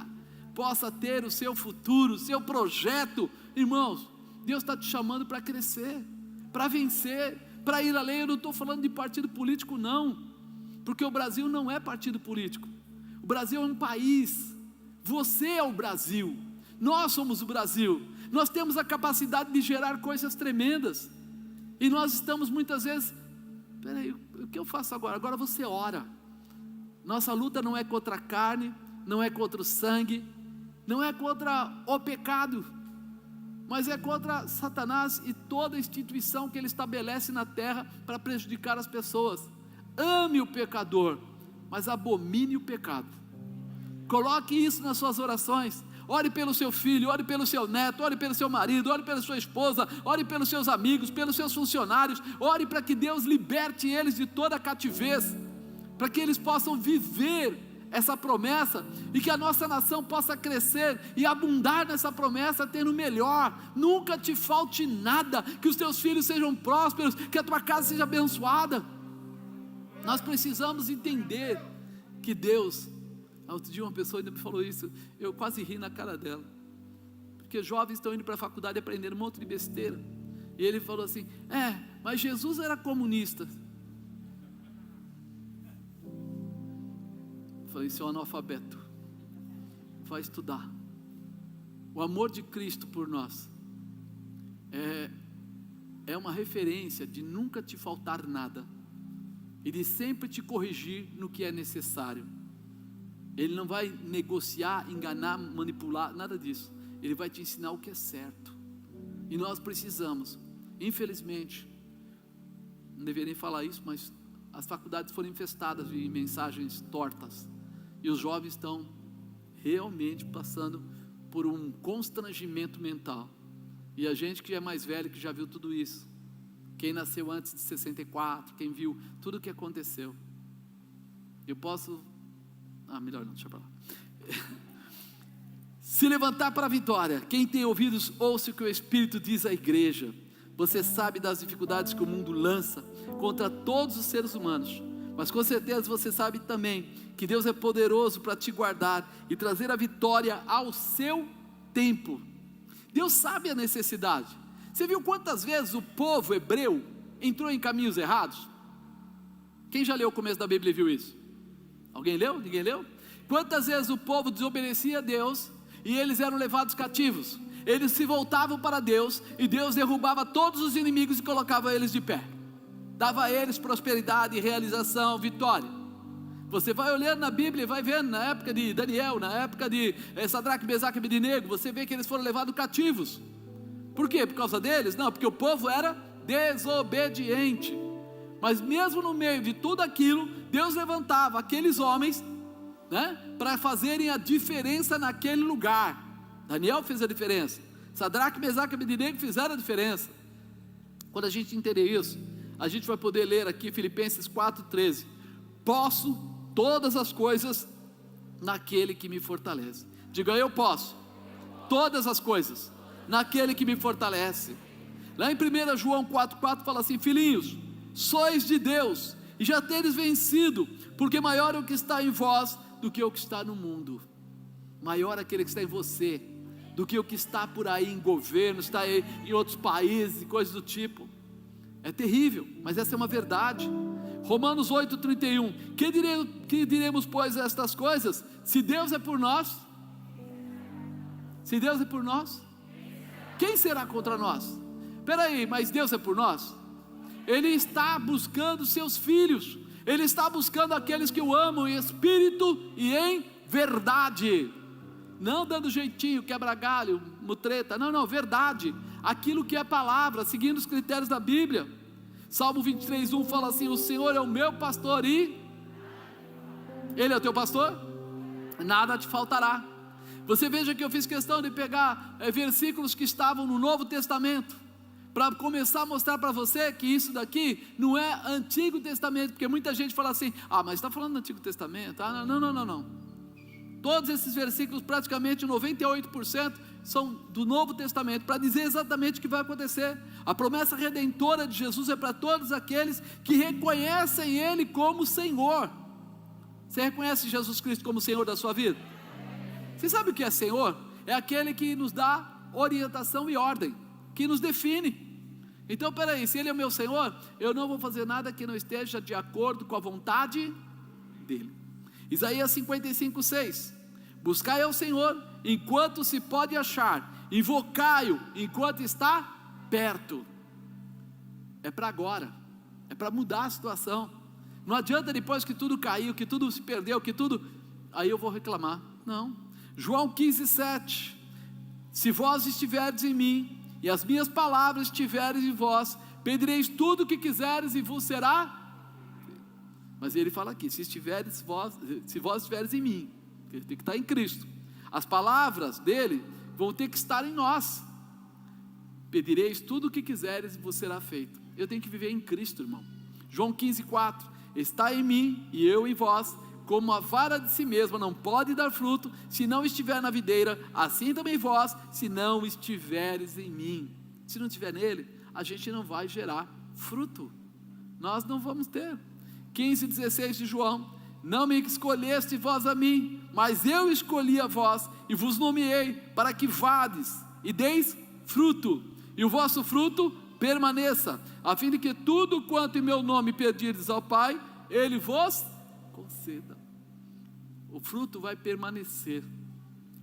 possa ter o seu futuro, o seu projeto. Irmãos, Deus está te chamando para crescer, para vencer, para ir além. Eu não estou falando de partido político não, porque o Brasil não é partido político. O Brasil é um país. Você é o Brasil. Nós somos o Brasil. Nós temos a capacidade de gerar coisas tremendas. E nós estamos muitas vezes, peraí, o que eu faço agora? Agora você ora. Nossa luta não é contra a carne, não é contra o sangue, não é contra o pecado, mas é contra Satanás e toda a instituição que ele estabelece na terra para prejudicar as pessoas. Ame o pecador, mas abomine o pecado. Coloque isso nas suas orações. Ore pelo seu filho, ore pelo seu neto, ore pelo seu marido, ore pela sua esposa, ore pelos seus amigos, pelos seus funcionários. Ore para que Deus liberte eles de toda a cativez, para que eles possam viver essa promessa, e que a nossa nação possa crescer e abundar nessa promessa, tendo o melhor. Nunca te falte nada, que os teus filhos sejam prósperos, que a tua casa seja abençoada. Nós precisamos entender que Deus, outro dia uma pessoa ainda me falou isso, eu quase ri na cara dela, porque jovens estão indo para a faculdade aprendendo um monte de besteira, e ele falou assim, mas Jesus era comunista. Eu falei, seu analfabeto, vai estudar. O amor de Cristo por nós é uma referência de nunca te faltar nada, e de sempre te corrigir no que é necessário. Ele não vai negociar, enganar, manipular, nada disso. Ele vai te ensinar o que é certo. E nós precisamos, infelizmente, não deveria nem falar isso, mas as faculdades foram infestadas de mensagens tortas, e os jovens estão realmente passando por um constrangimento mental. E a gente que é mais velho, que já viu tudo isso, quem nasceu antes de 64, quem viu tudo o que aconteceu, eu posso, melhor não, deixa para lá. Se levantar para a vitória. Quem tem ouvidos, ouça o que o Espírito diz à igreja. Você sabe das dificuldades que o mundo lança contra todos os seres humanos, mas com certeza você sabe também que Deus é poderoso para te guardar e trazer a vitória ao seu tempo. Deus sabe a necessidade. Você viu quantas vezes o povo hebreu entrou em caminhos errados? Quem já leu o começo da Bíblia e viu isso? Alguém leu? Ninguém leu? Quantas vezes o povo desobedecia a Deus e eles eram levados cativos? Eles se voltavam para Deus e Deus derrubava todos os inimigos e colocava eles de pé. dava a eles prosperidade, realização, vitória. Você vai olhando na Bíblia e vai vendo, na época de Daniel, na época de Sadraque, Mesaque e Abednego, você vê que eles foram levados cativos. Por quê? Por causa deles? Não, porque o povo era desobediente. Mas mesmo no meio de tudo aquilo, Deus levantava aqueles homens, né, para fazerem a diferença naquele lugar. Daniel fez a diferença, Sadraque, Mesaque e Abednego fizeram a diferença. Quando a gente entender isso, a gente vai poder ler aqui Filipenses 4,13. Posso todas as coisas naquele que me fortalece. Diga, eu posso todas as coisas naquele que me fortalece. Lá em 1 João 4,4 fala assim: filhinhos, sois de Deus e já teres vencido, porque maior é o que está em vós do que o que está no mundo. Maior é aquele que está em você do que o que está por aí em governo, está aí em outros países e coisas do tipo. É terrível, mas essa é uma verdade. Romanos 8,31. Que diremos, pois, estas coisas? Se Deus é por nós, se Deus é por nós, quem será contra nós? Espera aí, mas Deus é por nós? Ele está buscando seus filhos, Ele está buscando aqueles que o amam em espírito e em verdade, não dando jeitinho, quebra galho, mutreta, não, verdade, aquilo que é palavra, seguindo os critérios da Bíblia. Salmo 23,1 fala assim: o Senhor é o meu pastor e Ele é o teu pastor, nada te faltará. Você veja que eu fiz questão de pegar versículos que estavam no Novo Testamento, para começar a mostrar para você que isso daqui não é Antigo Testamento, porque muita gente fala assim: mas está falando do Antigo Testamento? Não. Todos esses versículos, praticamente 98%, são do Novo Testamento, para dizer exatamente o que vai acontecer. A promessa redentora de Jesus é para todos aqueles que reconhecem Ele como Senhor. Você reconhece Jesus Cristo como Senhor da sua vida? Você sabe o que é Senhor? É aquele que nos dá orientação e ordem, que nos define. Então, peraí, se Ele é o meu Senhor, eu não vou fazer nada que não esteja de acordo com a vontade dEle. Isaías 55,6. Buscai ao Senhor enquanto se pode achar, invocai-o enquanto está perto. É para agora, é para mudar a situação. Não adianta depois que tudo caiu, que tudo se perdeu, que tudo, aí eu vou reclamar. Não. João 15,7. Se vós estiverdes em mim e as minhas palavras estiverem em vós, pedireis tudo o que quiseres e vos será. Mas ele fala aqui: se vós estiveres em mim, ele tem que estar em Cristo, as palavras dele vão ter que estar em nós. Pedireis tudo o que quiseres e vos será feito. Eu tenho que viver em Cristo, irmão. João 15,4. Está em mim e eu em vós, como a vara de si mesma não pode dar fruto se não estiver na videira, assim também vós, se não estiveres em mim. Se não estiver nele, a gente não vai gerar fruto, nós não vamos ter. 15,16 de João: não me escolheste vós a mim, mas eu escolhi a vós e vos nomeei para que vades e deis fruto, e o vosso fruto permaneça, a fim de que tudo quanto em meu nome pedirdes ao Pai, Ele vos conceda. O fruto vai permanecer,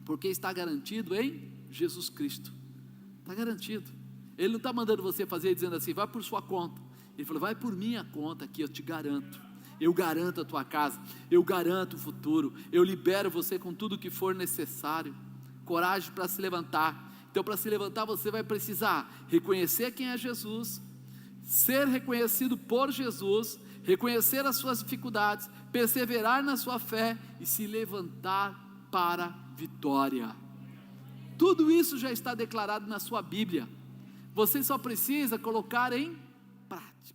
porque está garantido em Jesus Cristo. Está garantido. Ele não está mandando você fazer dizendo assim: vai por sua conta. Ele falou: vai por minha conta aqui, eu te garanto. Eu garanto a tua casa, eu garanto o futuro, eu libero você com tudo o que for necessário. Coragem para se levantar. Então, para se levantar, você vai precisar reconhecer quem é Jesus, ser reconhecido por Jesus, reconhecer as suas dificuldades, perseverar na sua fé e se levantar para a vitória. Tudo isso já está declarado na sua Bíblia. Você só precisa colocar em prática.